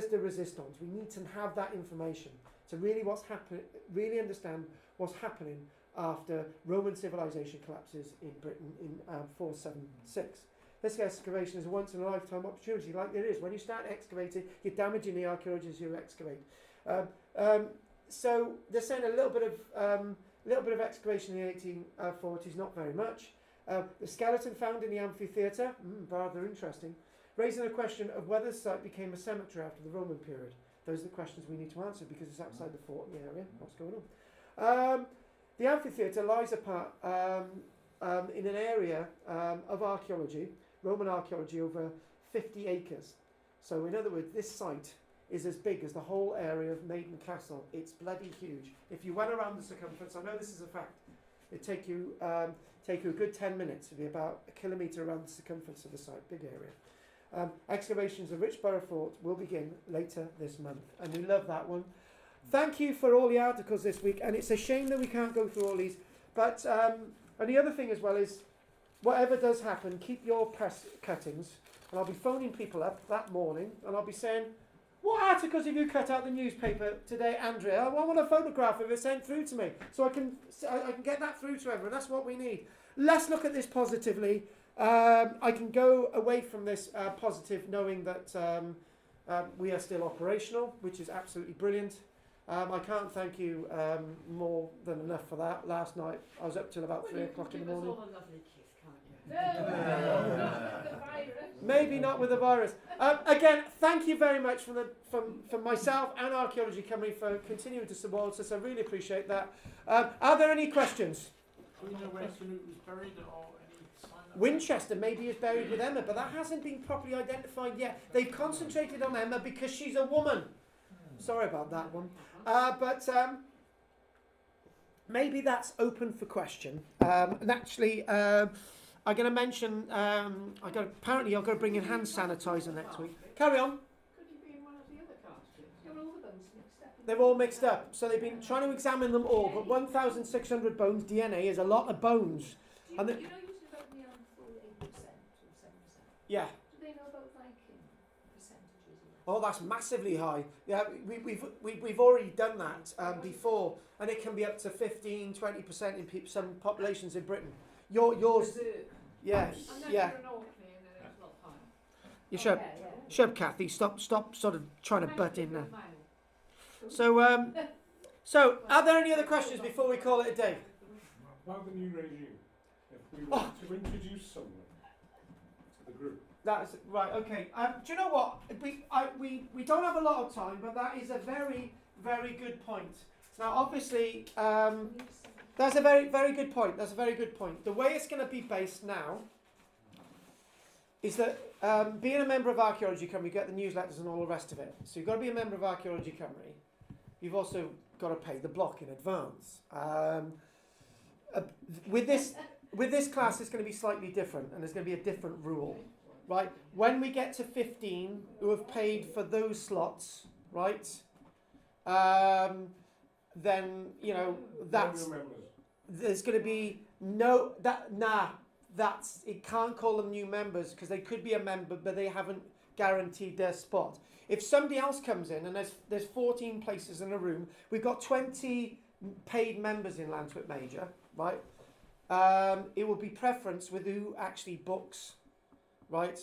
de résistance. We need to have that information to really really understand what's happening after Roman civilization collapses in Britain in 476. This excavation is a once-in-a-lifetime opportunity, like there is. When you start excavating, you're damaging the archaeologists who excavate. So they're saying a little bit of excavation in the 1840s, not very much. The skeleton found in the amphitheatre, rather interesting, raising a question of whether the site became a cemetery after the Roman period. Those are the questions we need to answer because it's outside the fort in the area. What's going on? The amphitheatre lies apart in an area of archaeology, Roman archaeology, over 50 acres. So in other words, this site is as big as the whole area of Maiden Castle. It's bloody huge. If you went around the circumference, I know this is a fact, it'd take you a good 10 minutes to be about a kilometre around the circumference of the site, big area. Excavations of Richborough Fort will begin later this month, and we love that one. Thank you for all the articles this week, and it's a shame that we can't go through all these, but and the other thing as well is, whatever does happen, keep your press cuttings, and I'll be phoning people up that morning, and I'll be saying, what articles have you cut out the newspaper today, Andrea? I want a photograph of it sent through to me, so I can get that through to everyone. That's what we need. Let's look at this positively. I can go away from this positive, knowing that we are still operational, which is absolutely brilliant. I can't thank you more than enough for that. Last night I was up till about 3 o'clock in the morning. Give us all a lovely kiss, can't you? No, not with the virus. Maybe not with the virus. Again, thank you very much from myself and Archaeology Company for continuing to support us. I really appreciate that. Are there any questions? Do we know where Cnut was buried or any sign of Winchester maybe is buried with Emma, but that hasn't been properly identified yet. They've concentrated on Emma because she's a woman. Sorry about that one. But maybe that's open for question. And actually, I'm going to mention, apparently I've got to bring in hand sanitizer next week. Carry on. Could you be in one of the other costumes? You're all the bones mixed up. They're all mixed up. So they've been trying to examine them all, but 1,600 bones, DNA is a lot of bones. You know usually about the full 8% or 7%? Yeah. Do they know about Viking percentages? Oh, that's massively high. Yeah, we've already done that before, and it can be up to 15, 20% in some populations in Britain. Yours, yeah, yeah. You should, Kathy, stop, sort of trying to butt in there. So, are there any other questions before we call it a day? About the new regime, if we want to introduce someone to the group. That's right. Okay. Do you know what? We don't have a lot of time, but that is a very, very good point. Now, obviously, that's a very, very good point. That's a very good point. The way it's going to be based now is that being a member of Archaeology Company, you get the newsletters and all the rest of it. So you've got to be a member of Archaeology Company. You've also got to pay the block in advance. With this class, it's going to be slightly different, and there's going to be a different rule. Right, when we get to 15 who have paid for those slots, right, then, you know, there's going to be it can't call them new members because they could be a member, but they haven't guaranteed their spot. If somebody else comes in and there's 14 places in a room, we've got 20 paid members in Langford Major, right, it will be preference with who actually books. Right,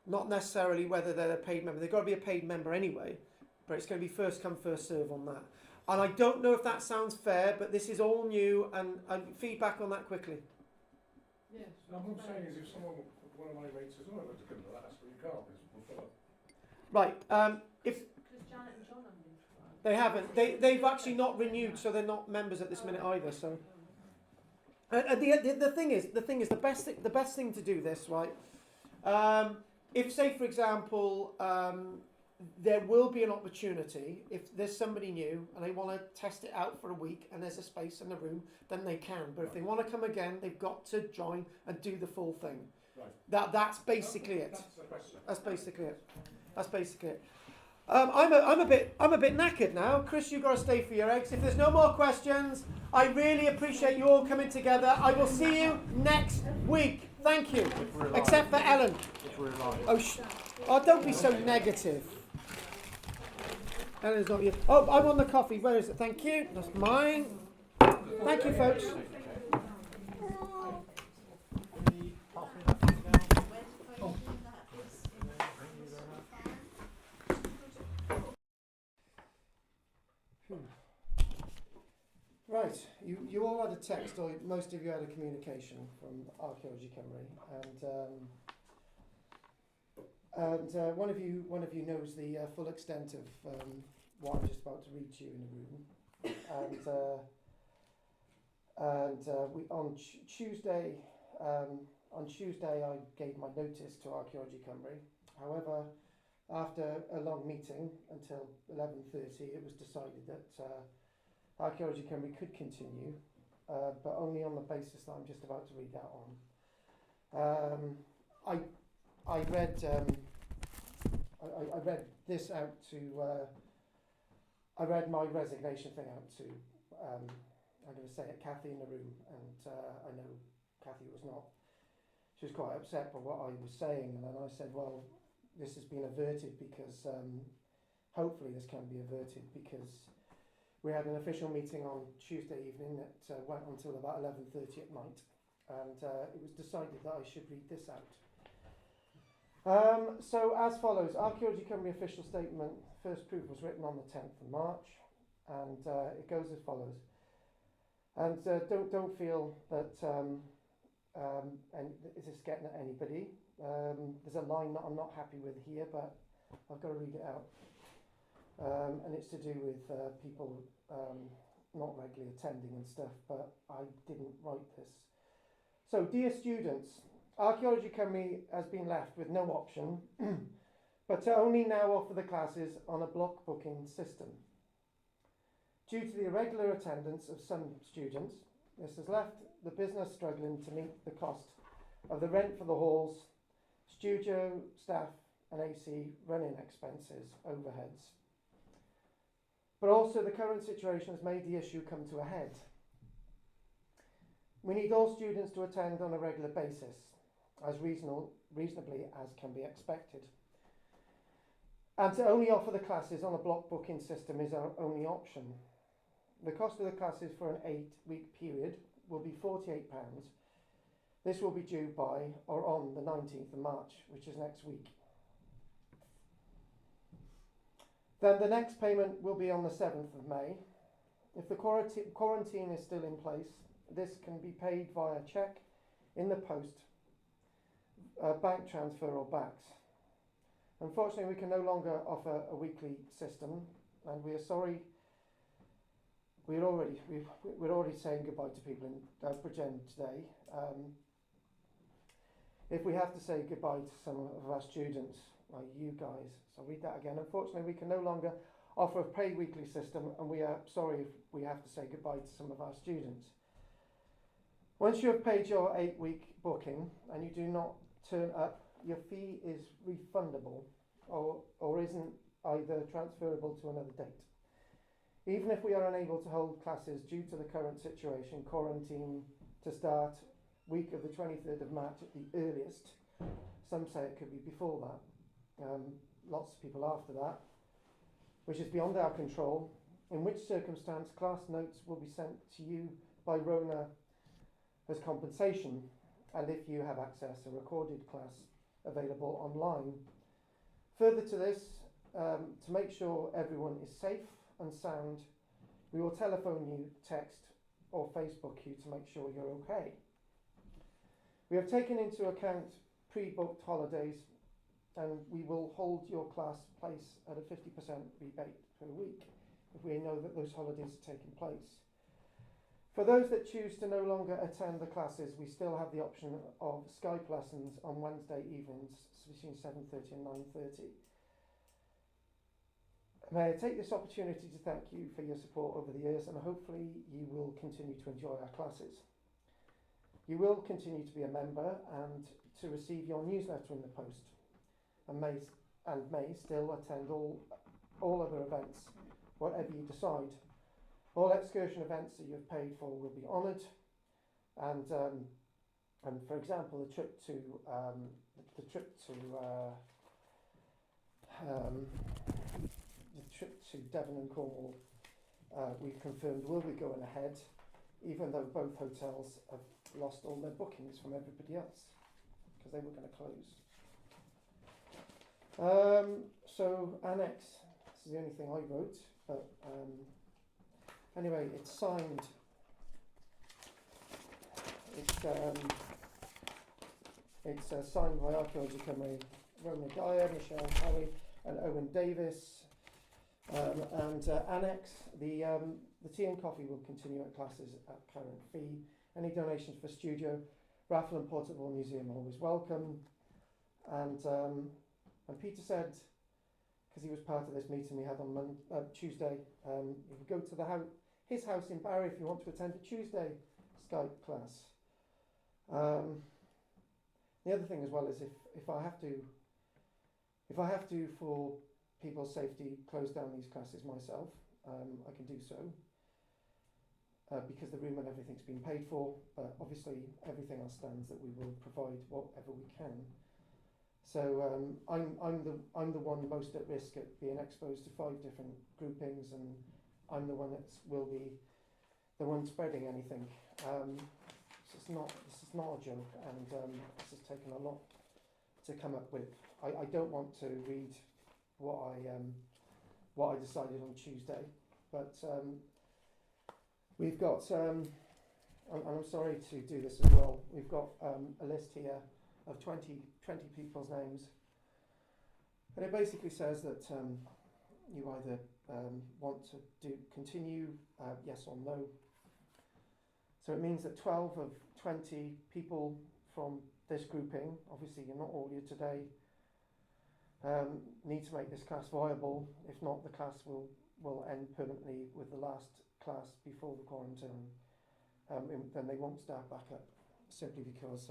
not necessarily whether they're a paid member. They've got to be a paid member anyway, but it's going to be first come, first serve on that. And I don't know if that sounds fair, but this is all new, and feedback on that quickly. Yes. Now, what I'm saying is, if one of my mates says, "Oh, I'd like to come to that," but you can't because we'll fill up. Right. If Because Janet and John haven't been for a while. they haven't, they've actually not renewed, so they're not members at this minute either. So, the thing is, the best thing to do this, right? If, say, for example, there will be an opportunity, if there's somebody new and they want to test it out for a week and there's a space in the room, then they can. But if they want to come again, they've got to join and do the full thing. Right. That's basically it. That's basically it. That's basically it. I'm a bit knackered now. Chris, you've got to stay for your eggs. If there's no more questions, I really appreciate you all coming together. I will see you next week. Thank you. Except for Ellen. Oh, don't be so negative. Ellen's not here. Oh, I want the coffee. Where is it? Thank you. That's mine. Thank you, folks. Right, you all had a text, or most of you had a communication from Archaeology Cymru, and one of you knows the full extent of what I'm just about to read to you in the room, and we on Tuesday I gave my notice to Archaeology Cymru. However, after a long meeting until 11:30, it was decided that Archaeology Cymru could continue, but only on the basis that I'm just about to read that on. I read this out to. I read my resignation thing out to. I'm going to say it, Kathy in the room, and I know Kathy was not. She was quite upset by what I was saying, and then I said, well, this has been averted because hopefully this can be averted because. We had an official meeting on Tuesday evening that went until about 11:30 at night, and it was decided that I should read this out. So as follows, Archaeology Cymru official statement, first proof was written on the 10th of March, and it goes as follows. And don't feel that and is this getting at anybody. There's a line that I'm not happy with here, but I've got to read it out. And it's to do with people not regularly attending and stuff, but I didn't write this. So, dear students, Archaeology Cymru has been left with no option but to only now offer the classes on a block booking system. Due to the irregular attendance of some students, this has left the business struggling to meet the cost of the rent for the halls, studio, staff and AC running expenses, overheads. But also the current situation has made the issue come to a head. We need all students to attend on a regular basis, as reasonably as can be expected. And to only offer the classes on a block booking system is our only option. The cost of the classes for an 8-week period will be £48. This will be due by or on the 19th of March, which is next week. Then the next payment will be on the 7th of May. If the quarantine is still in place, this can be paid via cheque, in the post, bank transfer or backs. Unfortunately, we can no longer offer a weekly system, and we are sorry. We're already saying goodbye to people in Bridgend today. If we have to say goodbye to some of our students, like you guys, so I'll read that again. Unfortunately, we can no longer offer a paid weekly system, and we are sorry if we have to say goodbye to some of our students. Once you have paid your 8-week booking and you do not turn up, your fee is refundable or isn't either transferable to another date. Even if we are unable to hold classes due to the current situation, quarantine to start week of the 23rd of March at the earliest, some say it could be before that. Lots of people after that, which is beyond our control, in which circumstance class notes will be sent to you by Rona as compensation, and if you have access, a recorded class available online. Further to this, to make sure everyone is safe and sound, we will telephone you, text or Facebook you to make sure you're okay. We have taken into account pre-booked holidays, and we will hold your class place at a 50% rebate per week if we know that those holidays are taking place. For those that choose to no longer attend the classes, we still have the option of Skype lessons on Wednesday evenings between 7:30 and 9:30. May I take this opportunity to thank you for your support over the years, and hopefully you will continue to enjoy our classes. You will continue to be a member and to receive your newsletter in the post, and may and may still attend all other events, whatever you decide. All excursion events that you've paid for will be honoured, and for example, the trip to Devon and Cornwall, we've confirmed will be going ahead, even though both hotels have lost all their bookings from everybody else because they were going to close. So annex, this is the only thing I wrote, but anyway, it's signed. It's signed by archaeology company Rona Dyer, Michelle Harry, and Owen Davis. And annex, the tea and coffee will continue at classes at current fee. Any donations for studio, raffle and portable museum are always welcome. And Peter said, because he was part of this meeting we had on Tuesday, you can go to his house in Barry if you want to attend a Tuesday Skype class. The other thing as well is if I have to for people's safety close down these classes myself, I can do so because the room and everything's been paid for, but obviously everything else stands that we will provide whatever we can. So I'm the one most at risk at being exposed to 5 different groupings, and I'm the one that will be the one spreading anything. This is not a joke, and this has taken a lot to come up with. I don't want to read what I decided on Tuesday, but we've got and I'm sorry to do this as well. We've got a list here of 20 people's names, and it basically says that you either want to continue, yes or no. So it means that 12 of 20 people from this grouping, obviously you're not all here today, need to make this class viable. If not, the class will end permanently with the last class before the quarantine. Then they won't start back up, simply because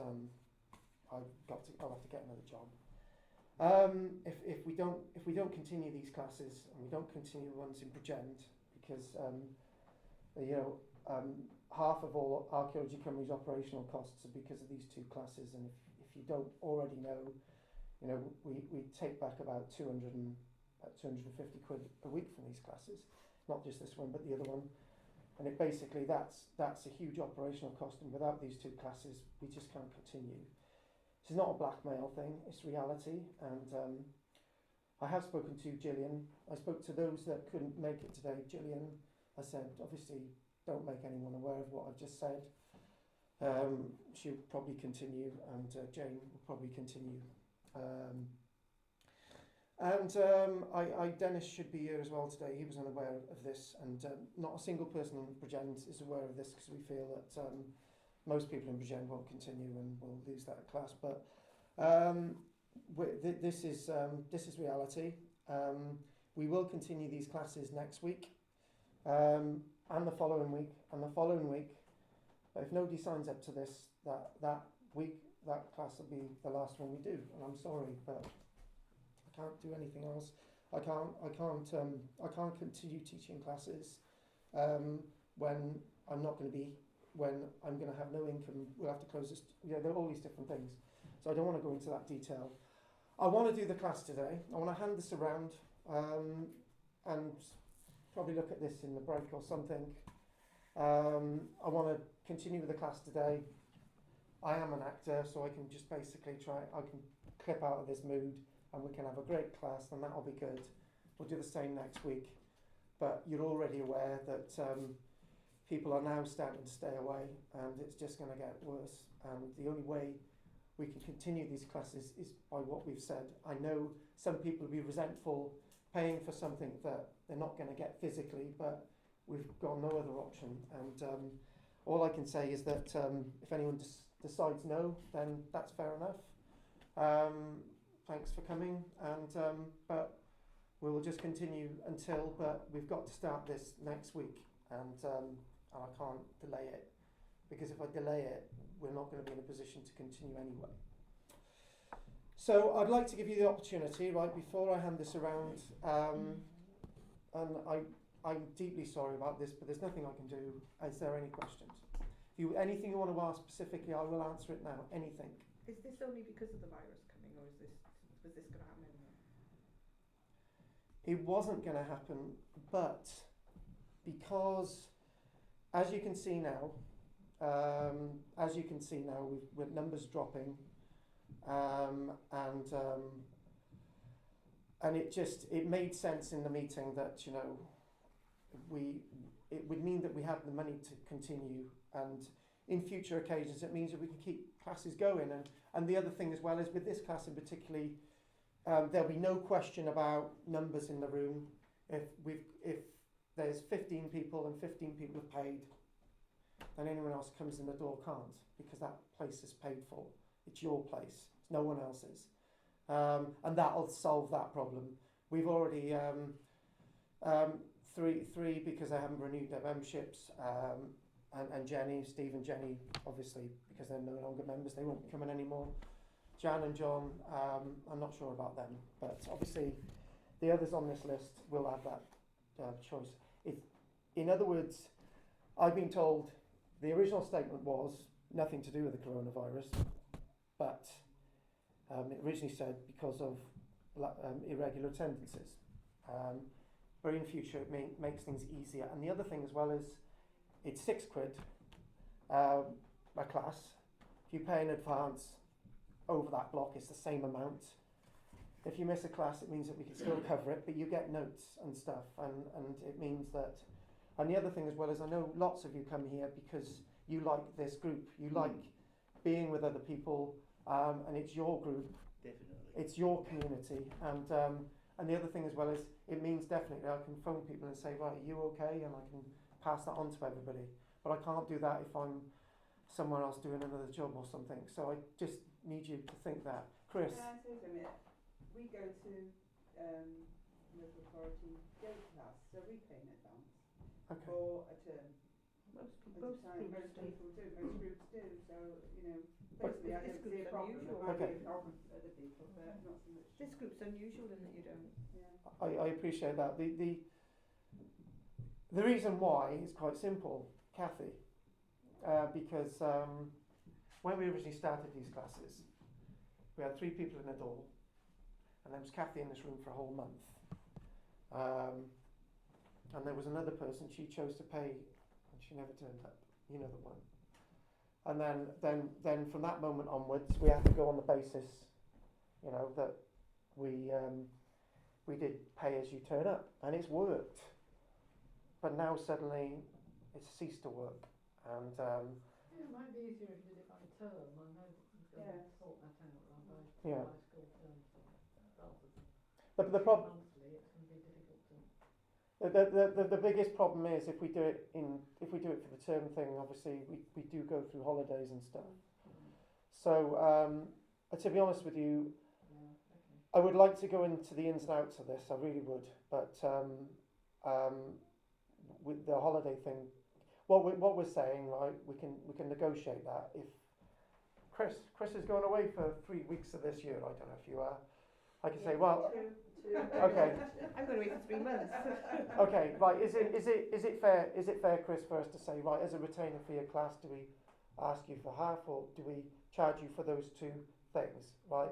I'll have to get another job. If we don't continue these classes, and we don't continue the ones in Bridgend, because half of all archaeology companies' operational costs are because of these 2 classes, and if you don't already know, we take back about 250 quid a week from these classes, not just this one but the other one, and it basically that's a huge operational cost, and without these 2 classes we just can't continue. This is not a blackmail thing, it's reality, and I have spoken to Gillian. I spoke to those that couldn't make it today. Gillian, I said, obviously don't make anyone aware of what I've just said. She'll probably continue, and Jane will probably continue. Dennis should be here as well today. He was unaware of this, and not a single person in Bridgend is aware of this, because we feel that most people in Bridgend won't continue and will lose that class. But this is reality. We will continue these classes next week, and the following week, and the following week. But if nobody signs up to this, that week, that class will be the last one we do, and I'm sorry, but I can't do anything else. I can't continue teaching classes when I'm not going to be, when I'm going to have no income. We'll have to close this. There are all these different things, so I don't want to go into that detail. I want to do the class today. I want to hand this around and probably look at this in the break or something. I want to continue with the class today. I am an actor, so I can just basically I can clip out of this mood, and we can have a great class, and that'll be good. We'll do the same next week. But you're already aware that people are now starting to stay away, and it's just going to get worse. And the only way we can continue these classes is by what we've said. I know some people will be resentful paying for something that they're not going to get physically, but we've got no other option. And all I can say is that if anyone decides no, then that's fair enough. Thanks for coming, and but we will just continue until. But we've got to start this next week, and I can't delay it, because if I delay it, we're not going to be in a position to continue anyway. So I'd like to give you the opportunity, right, before I hand this around, and I'm deeply sorry about this, but there's nothing I can do. Is there any questions? Anything you want to ask specifically, I will answer it now. Anything. Is this only because of the virus coming, or was this going to happen anyway? It wasn't going to happen, but because, as you can see now, with numbers dropping, and it made sense in the meeting that, you know, it would mean that we have the money to continue, and in future occasions it means that we can keep classes going, and the other thing as well is with this class in particularly, there'll be no question about numbers in the room. If there's 15 people and 15 people have paid, then anyone else comes in the door can't, because that place is paid for. It's your place, it's no one else's, and that'll solve that problem. We've already three because they haven't renewed their memberships, and Steve and Jenny, obviously, because they're no longer members, they won't be coming anymore. Jan and John, I'm not sure about them, but obviously the others on this list will have that choice. In other words, I've been told the original statement was nothing to do with the coronavirus, but it originally said because of irregular attendances. But in future it makes things easier. And the other thing as well is it's £6 a class. If you pay in advance over that block, it's the same amount. If you miss a class, it means that we can still cover it, but you get notes and stuff, and it means that. And the other thing as well is I know lots of you come here because you like this group, you like being with other people, and it's your group. Definitely. It's your community, and the other thing as well is it means definitely I can phone people and say, right, are you okay? And I can pass that on to everybody. But I can't do that if I'm somewhere else doing another job or something. So I just need you to think that. Chris? Can I say something? We go to local authority day class, so we pay in advance for a term. Most Most groups do. people do, most groups do, so, you know, But personally I this don't see a group's problem. unusual. It might Okay. be a problem for other people, but not so much. This group's unusual in that you don't. Yeah. I appreciate that. The reason why is quite simple, Kathy, because when we originally started these classes, we had 3 people in the door, and there was Kathy in this room for a whole month, and there was another person. She chose to pay, and she never turned up. You know the one. And then from that moment onwards, we had to go on the basis, you know, that we did pay as you turn up, and it's worked. But now suddenly it's ceased to work, and Yeah, it might be easier if you did it by term. I know that you've got to sort that out by Yeah. school terms rather than the problem. monthly. It's going to be difficult to. The biggest problem is if we do it for the term thing. Obviously, we do go through holidays and stuff. So to be honest with you, I would like to go into the ins and outs of this. I really would, but with the holiday thing, what we're saying, right? We can negotiate that. If Chris is going away for 3 weeks of this year, I don't know if you are. I can say, well, okay. I'm going away for 3 months. Okay, right. Is it fair? Is it fair, Chris, for us to say, right, as a retainer for your class, do we ask you for half, or do we charge you for those 2 things, right?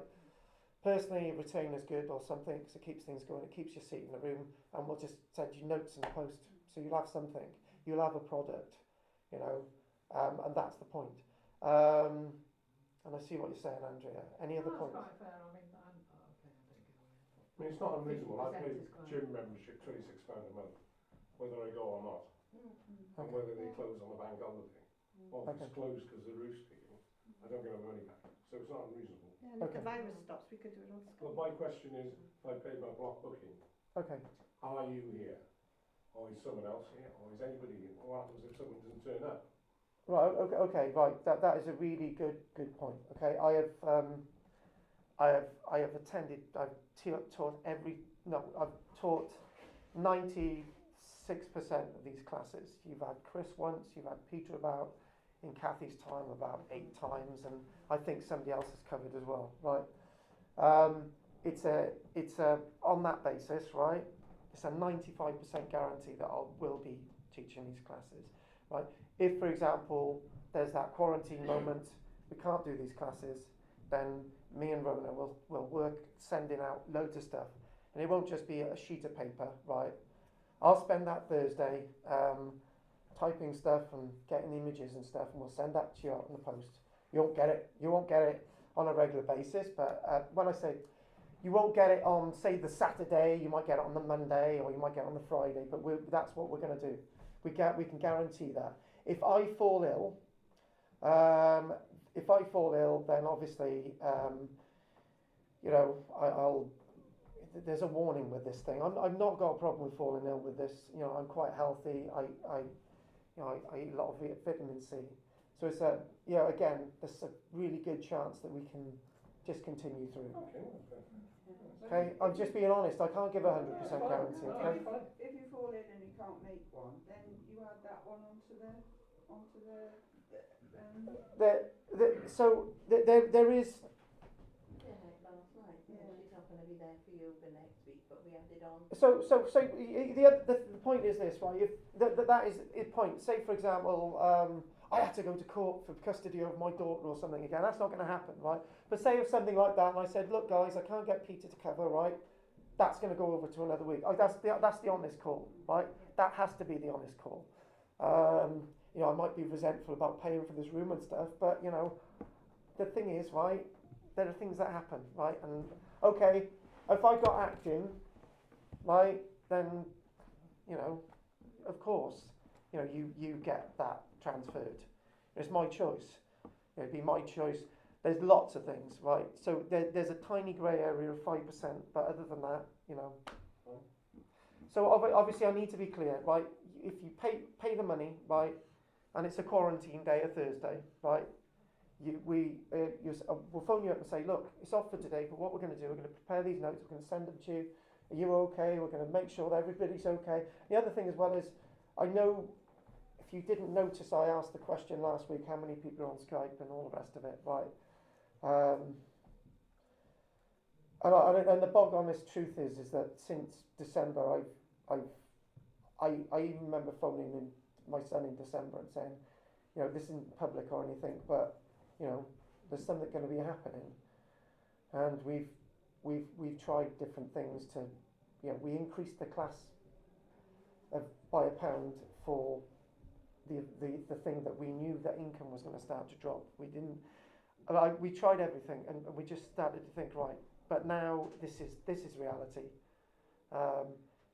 Personally, a retainer's good or something because it keeps things going. It keeps your seat in the room, and we'll just send you notes in the post, so you'll have something. You'll have a product, you know, and that's the point. And I see what you're saying, Andrea. Any other points? That's quite fair. I mean, okay, I don't go away. I mean, it's not unreasonable. I pay gym membership £26 a month, whether I go or not, and whether they close on a bank holiday. Or if it's closed because the roof's leaking, I don't get my money back. So it's not unreasonable. Yeah, and if the virus stops, we could do it on Well, school. my question is, if I pay my block booking, Okay. are you here? Or is someone else here? Or is anybody here? What happens if someone doesn't turn up? Right. Okay. Right. That is a really good point. Okay. I have attended. I've taught I've taught 96% of these classes. You've had Chris once. You've had Peter about. In Kathy's time, about 8 times, and I think somebody else has covered as well. Right. It's a on that basis, right? It's a 95% guarantee that I will be teaching these classes, right? If, for example, there's that quarantine moment, we can't do these classes, then me and Rona will work sending out loads of stuff, and it won't just be a sheet of paper, right? I'll spend that Thursday typing stuff and getting images and stuff, and we'll send that to you out in the post. You won't get it on a regular basis, but when I say you won't get it on, say, the Saturday, you might get it on the Monday, or you might get it on the Friday, but that's what we're going to do. We can guarantee that. If I fall ill, then obviously, I'll. There's a warning with this thing. I've not got a problem with falling ill with this. I'm quite healthy. I eat a lot of vitamin C. So it's again, there's a really good chance that we can just continue through. Okay, I'm just being honest. I can't give a 100% guarantee. Okay. If you fall in and you can't make one, then you add that one onto the. There is. Last night. She's not going to be there for you the next week, but we added on. So the point is this, right? If that is the point. Say, for example, I had to go to court for custody of my daughter or something again. That's not going to happen, right? But say if something like that, and I said, look, guys, I can't get Peter to cover, right? That's going to go over to another week. That's the honest call, right? That has to be the honest call. I might be resentful about paying for this room and stuff, but the thing is, right? There are things that happen, right? And okay, if I got acting, right, then of course, you get that transferred. It's my choice. It'd be my choice. There's lots of things, right? So there's a tiny grey area of 5%, but other than that, So obviously, I need to be clear, right? If you pay the money, right, and it's a quarantine day, a Thursday, right? We'll phone you up and say, look, it's off for today, but what we're going to do, we're going to prepare these notes, we're going to send them to you. Are you okay? We're going to make sure that everybody's okay. The other thing as well is, I know if you didn't notice, I asked the question last week, how many people are on Skype and all the rest of it, right? And the bog honest truth is that since December, I even remember phoning in my son in December and saying, this isn't public or anything, but there's something going to be happening, and we've tried different things to, we increased the class by £1 for the thing that we knew that income was going to start to drop. We tried everything, and we just started to think, right, but now this is reality.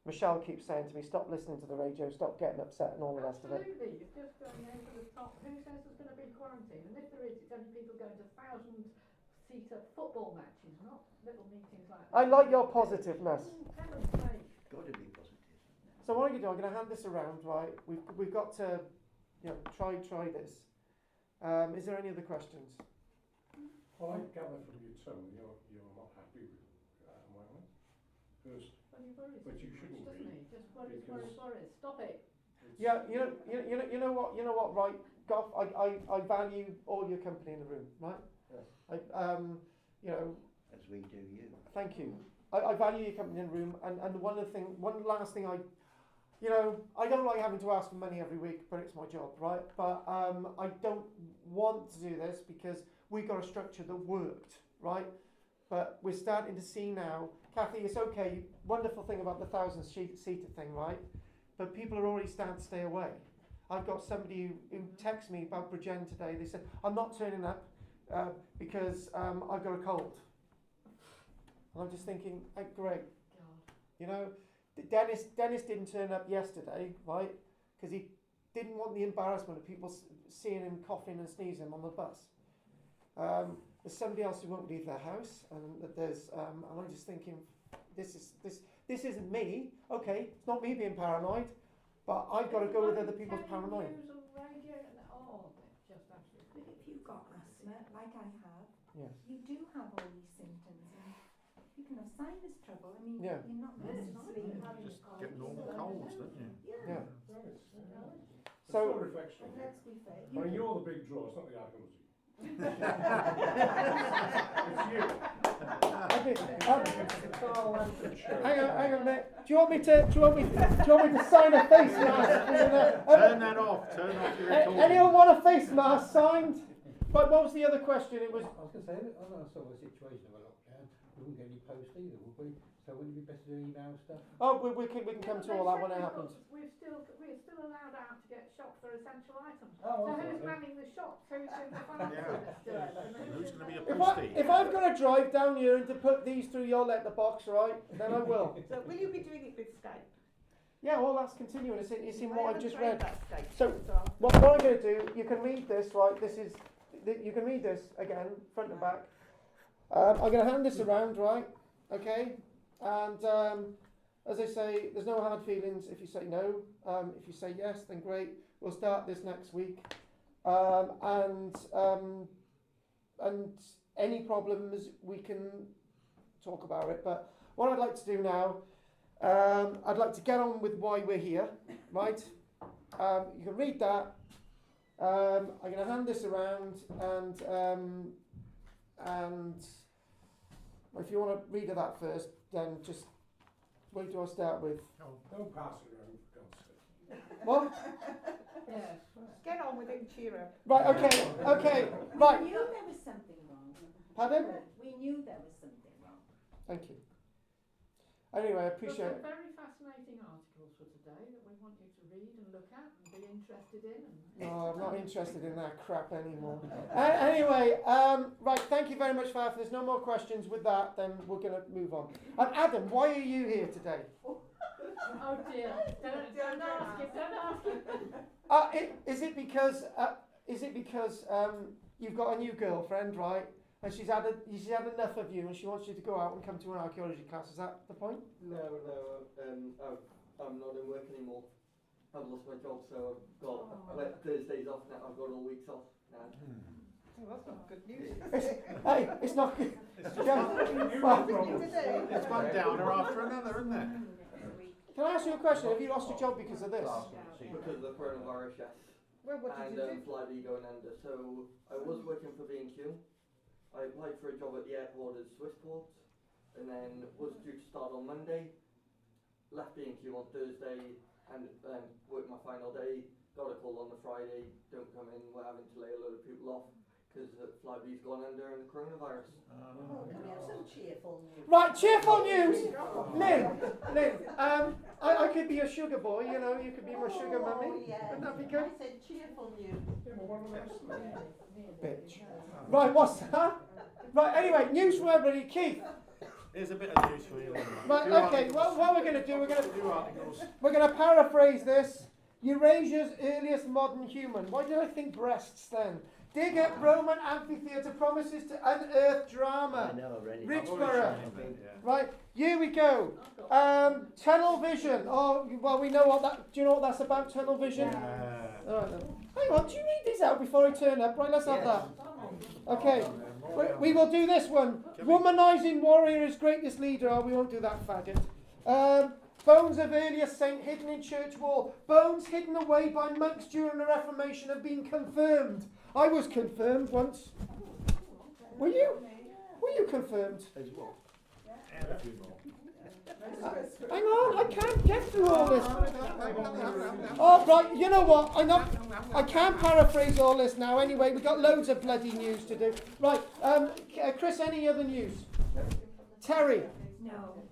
Michelle keeps saying to me, stop listening to the radio, stop getting upset and all the rest of it. Absolutely, it's just going over the top. Who says there's going to be quarantine? And if there is, it's only people going to 1,000-seater football matches, not little meetings like that. I like your positiveness. Heaven's sake. Got to be positive. So what I'm going to do, I'm going to hand this around, right? We've got to, try this. Is there any other questions? Well, I gather from your tone, you're not happy with Wales first. But you shouldn't be. Just worries. Stop it. Yeah, you know what, right, Goff, I value all your company in the room, right? Yes. As we do you. Thank you. I value your company in the room, and one last thing I don't like having to ask for money every week, but it's my job, right? But I don't want to do this because we got a structure that worked, right? But we're starting to see now, Kathy, it's okay, wonderful thing about the 1,000-seater thing, right? But people are already starting to stay away. I've got somebody who texted me about Bridgend today. They said, I'm not turning up because I've got a cold. And I'm just thinking, hey, great. Dennis didn't turn up yesterday, right? Because he didn't want the embarrassment of people seeing him coughing and sneezing on the bus. There's somebody else who won't leave their house, and I'm just thinking, this isn't me. Okay, it's not me being paranoid, but I've got to go with other people's paranoia. News and radio and just absolutely. But if you've got asthma, like I have, yes, you do have all these symptoms, and you can have sinus trouble. I mean, yeah, you're not necessarily Just get normal colds, don't you? yeah. It's So no reflection. Let's be fair. I mean, you're the big draw, it's not the archaeology. It's you. Hang on a minute. Do you want me to sign a face mask? Turn that off. Turn off your recording. Anyone want a face mask signed? But what was the other question? It was. I was going to say, I know sort of a situation of a lockdown. We wouldn't get any post either, would we? So wouldn't it be better to email stuff? Oh, we can come to all that when it happens. We're still allowed out to get shops for essential items. Oh, so okay, who's then. manning the shops? Who's doing the finance? Who's going to be a If postie? I've got to drive down here and to put these through your letterbox, right, then I will. So will you be doing it with Skype? Yeah, well, that's continuing. It's in what I've just read. Skype, So, what I'm going to do, you can read this, right? You can read this again, front and back. I'm going to hand this around, right? Okay? And as I say, there's no hard feelings if you say no. If you say yes, then great. We'll start this next week. And any problems, we can talk about it. But what I'd like to do now, I'd like to get on with why we're here, right? You can read that. I'm going to hand this around, and if you want to read that first, then just what do I start with? Don't pass it around, for God's sake. What? Yeah. Get on with it and cheer up. Right. Okay. Right. We knew there was something wrong. Pardon? We knew there was something wrong. Thank you. Anyway, I appreciate Some it. very fascinating articles for today that we want you to read and look at and be interested in. No, I'm not interested in that crap anymore. Anyway, right, thank you very much, Faf. If there's no more questions with that, then we're going to move on. Adam, why are you here today? Oh dear! Don't ask it. Is it because you've got a new girlfriend, right? And she's had enough of you, and she wants you to go out and come to an archaeology class. Is that the point? No, I'm not in work anymore. I've lost my job, so I've got Thursdays off now. I've got all weeks off now. Oh, that's not good news. It's not good. It's one downer after another, isn't it? Can I ask you a question? Have you lost your job because of this? Because of the coronavirus, yes. Well, what did you do? Flyby going under. So I was working for B&Q. I applied for a job at the airport as Swissport, and then was due to start on Monday. Left B&Q on Thursday and worked my final day. Got a call on the Friday. Don't come in. We're having to lay a load of people off because Flyby's gone under and the coronavirus. Oh, can we have some cheerful news? Right, cheerful news. Lynn, I could be a sugar boy. You know, you could be my sugar mummy. Yeah. Wouldn't that be good? I said cheerful news. Bitch. Right, what's that? Right, anyway, news from everybody. Keith. Here's a bit of news for you. Right, okay, well, what we're going to do, Two articles. we're going to paraphrase this. Eurasia's earliest modern human. Why did I think breasts then? Dig at Roman amphitheatre promises to unearth drama. I know already. Richborough. Right, here we go. Tunnel vision. Oh, well, we know what that. Do you know what that's about? Tunnel vision. All right, then. Hang on. Do you read these out before I turn up? Right, let's have that. Okay. We will do this one. Womanising warrior is greatest leader. Oh, we won't do that, faggot. Bones of earlier saint hidden in church wall. Bones hidden away by monks during the Reformation have been confirmed. I was confirmed once. Were you? Were you confirmed? As well. And a few more. Hang on, I can't get through all this. Oh, right, you know what? I can't paraphrase all this now. Anyway, we've got loads of bloody news to do. Right, Chris, any other news? Terry. No.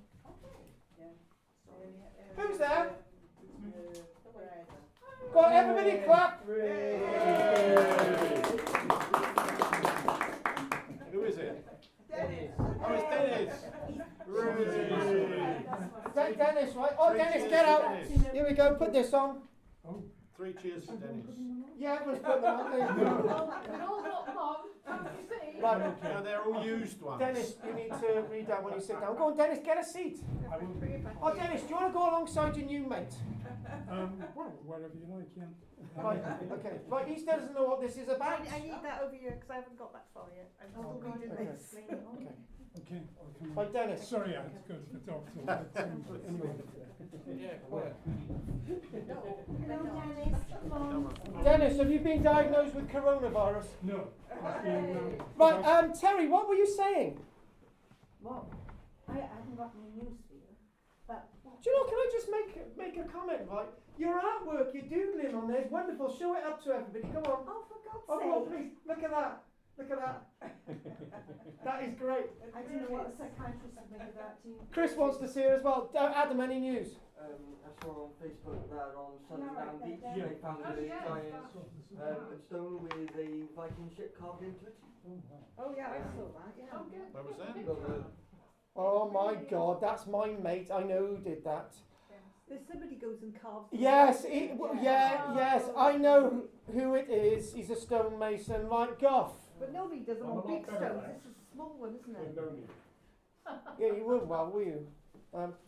Who's there? Got everybody clap. Who is it? Dennis. Oh, it's Dennis. Dennis, right? Oh, Dennis, get out. Here we go, put this on. 3 cheers for Dennis. Yeah, everyone's putting them on. There you go. We all got them on. Can't you see? Right, No, they're all used ones. Dennis, you need to read that when you sit down. Go on, Dennis, get a seat. Oh, Dennis, do you want to go alongside your new mate? Well, wherever you like, yeah. Right, okay. Right, he still doesn't know what this is about. I need that over here because I haven't got that far yet. I'm still reading okay. this. Okay. Okay, I'll come. Right, Dennis. Sorry, I had to go to the doctor. But, anyway. Yeah, quiet. Hello, Dennis. Come on. Dennis. Dennis, have you been diagnosed with coronavirus? No. Right, Terry, what were you saying? Well, I haven't got any news for you, but Do you know, can I just make a comment, right? Your artwork, you're doodling on there, it's wonderful. Show it up to everybody. Go on. oh, for God's Oh, sake! go on, please. Look at that. Look at that. That is great. I don't know what a psychiatrist would make of that. Do you? Chris wants to see it as well. Adam, any news? I saw on Facebook that on Sundown Beach Yeah. they found Oh, a yeah. giant stone with a Viking ship carved into it. Oh yeah, I saw that, yeah. Oh, good. Where was that? Oh my God, that's my mate. I know who did that. There's somebody goes and carves. Yes, yes, I know who it is. He's a stonemason like Goff. But nobody does them I'm on a lot big better stones, at it. this is a small one, isn't We've it? known you. Yeah, you would, well, will you?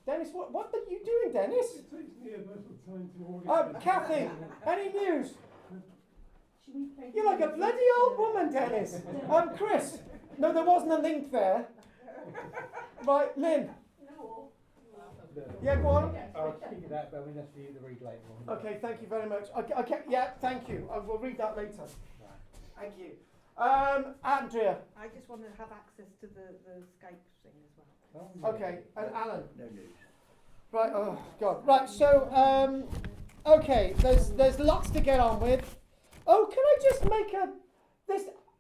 Dennis, what are you doing, Dennis? It takes me a little time to organise. Kathy, any news? Should we play? You're like a bloody old woman, Dennis. Chris, no, there wasn't a link there. Right, Lynn. No. Yeah, go on. I'll speak of that, but we have to read later on. Okay, thank you very much. Okay, yeah, thank you. I will read that later. Thank you. Andrea. I just want to have access to the Skype thing as well. Okay, and Alan. No news. Right, oh God. Right, so, okay, there's lots to get on with. Oh, can I just make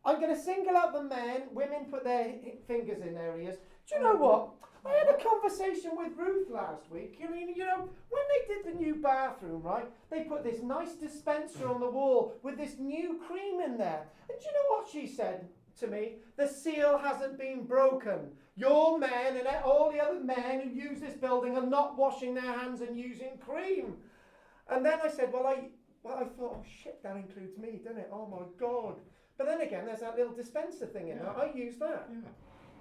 I'm going to single out the men. Women put their fingers in their ears. Do you know what? I had a conversation with Ruth last week. You know, when they did the new bathroom, right, they put this nice dispenser on the wall with this new cream in there. And do you know what she said to me? The seal hasn't been broken. Your men and all the other men who use this building are not washing their hands and using cream. And then I said, I thought, oh shit, that includes me, doesn't it? Oh my God. But then again, there's that little dispenser thing in there. I use that. Yeah.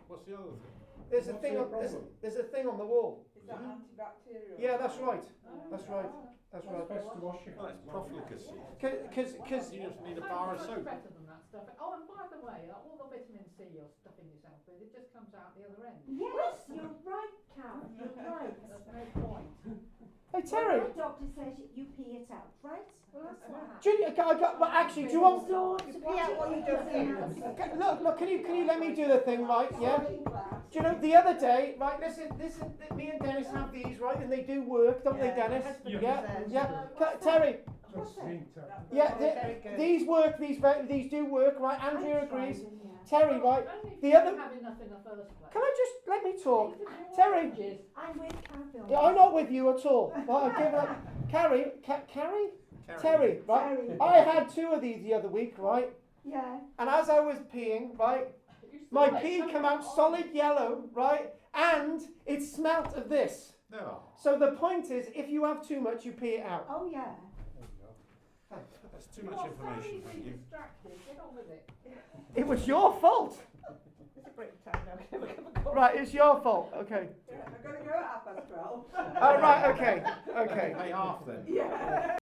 What's the other thing? There's a What's thing your on problem? there's a thing on the wall. Is that antibacterial? Yeah, that's right. That's right. That's It's right. best to wash your Well, hands. it's profligacy. Because You just need a So bar of much soap. better than that stuff. Oh, and by the way, all the vitamin C you're stuffing yourself with, it just comes out the other end. Yes, you're right, Carol, you're right. There's no point. hey Terry, My doctor says you pee it out, right? Well, that's what happens. actually, do you want? So, Yeah, what you just did. Look, can you let me do the thing, right? Yeah. Do you know the other day, right? Listen. Me and Dennis have these, right, and they do work, don't they, Dennis? Yeah. Terry. Just seemed to. Yeah. Very good. These work. These do work, right? Andrea agrees. Yeah. Terry, right? Only if The you other. don't have enough in the first place. Can I just let me talk? Think of your Terry. oranges. I'm with Carol. Yeah, I'm not with you at all. Right, I'll give up. Carrie, Terry, right? Terry. I had 2 of these the other week, right? Yeah. And as I was peeing, right, You my saw it, pee something came out orange. solid yellow, right? And it smelt of this. No. So the point is, if you have too much, you pee it out. Oh yeah. That's too You're much information. very Thank you. distracted. Get on with it. It was your fault. It's a break time now. Can we have a call? Right, it's your fault. Okay. Yeah, I'm going to go at 12:30. Oh, right, okay. Pay half then. Yeah.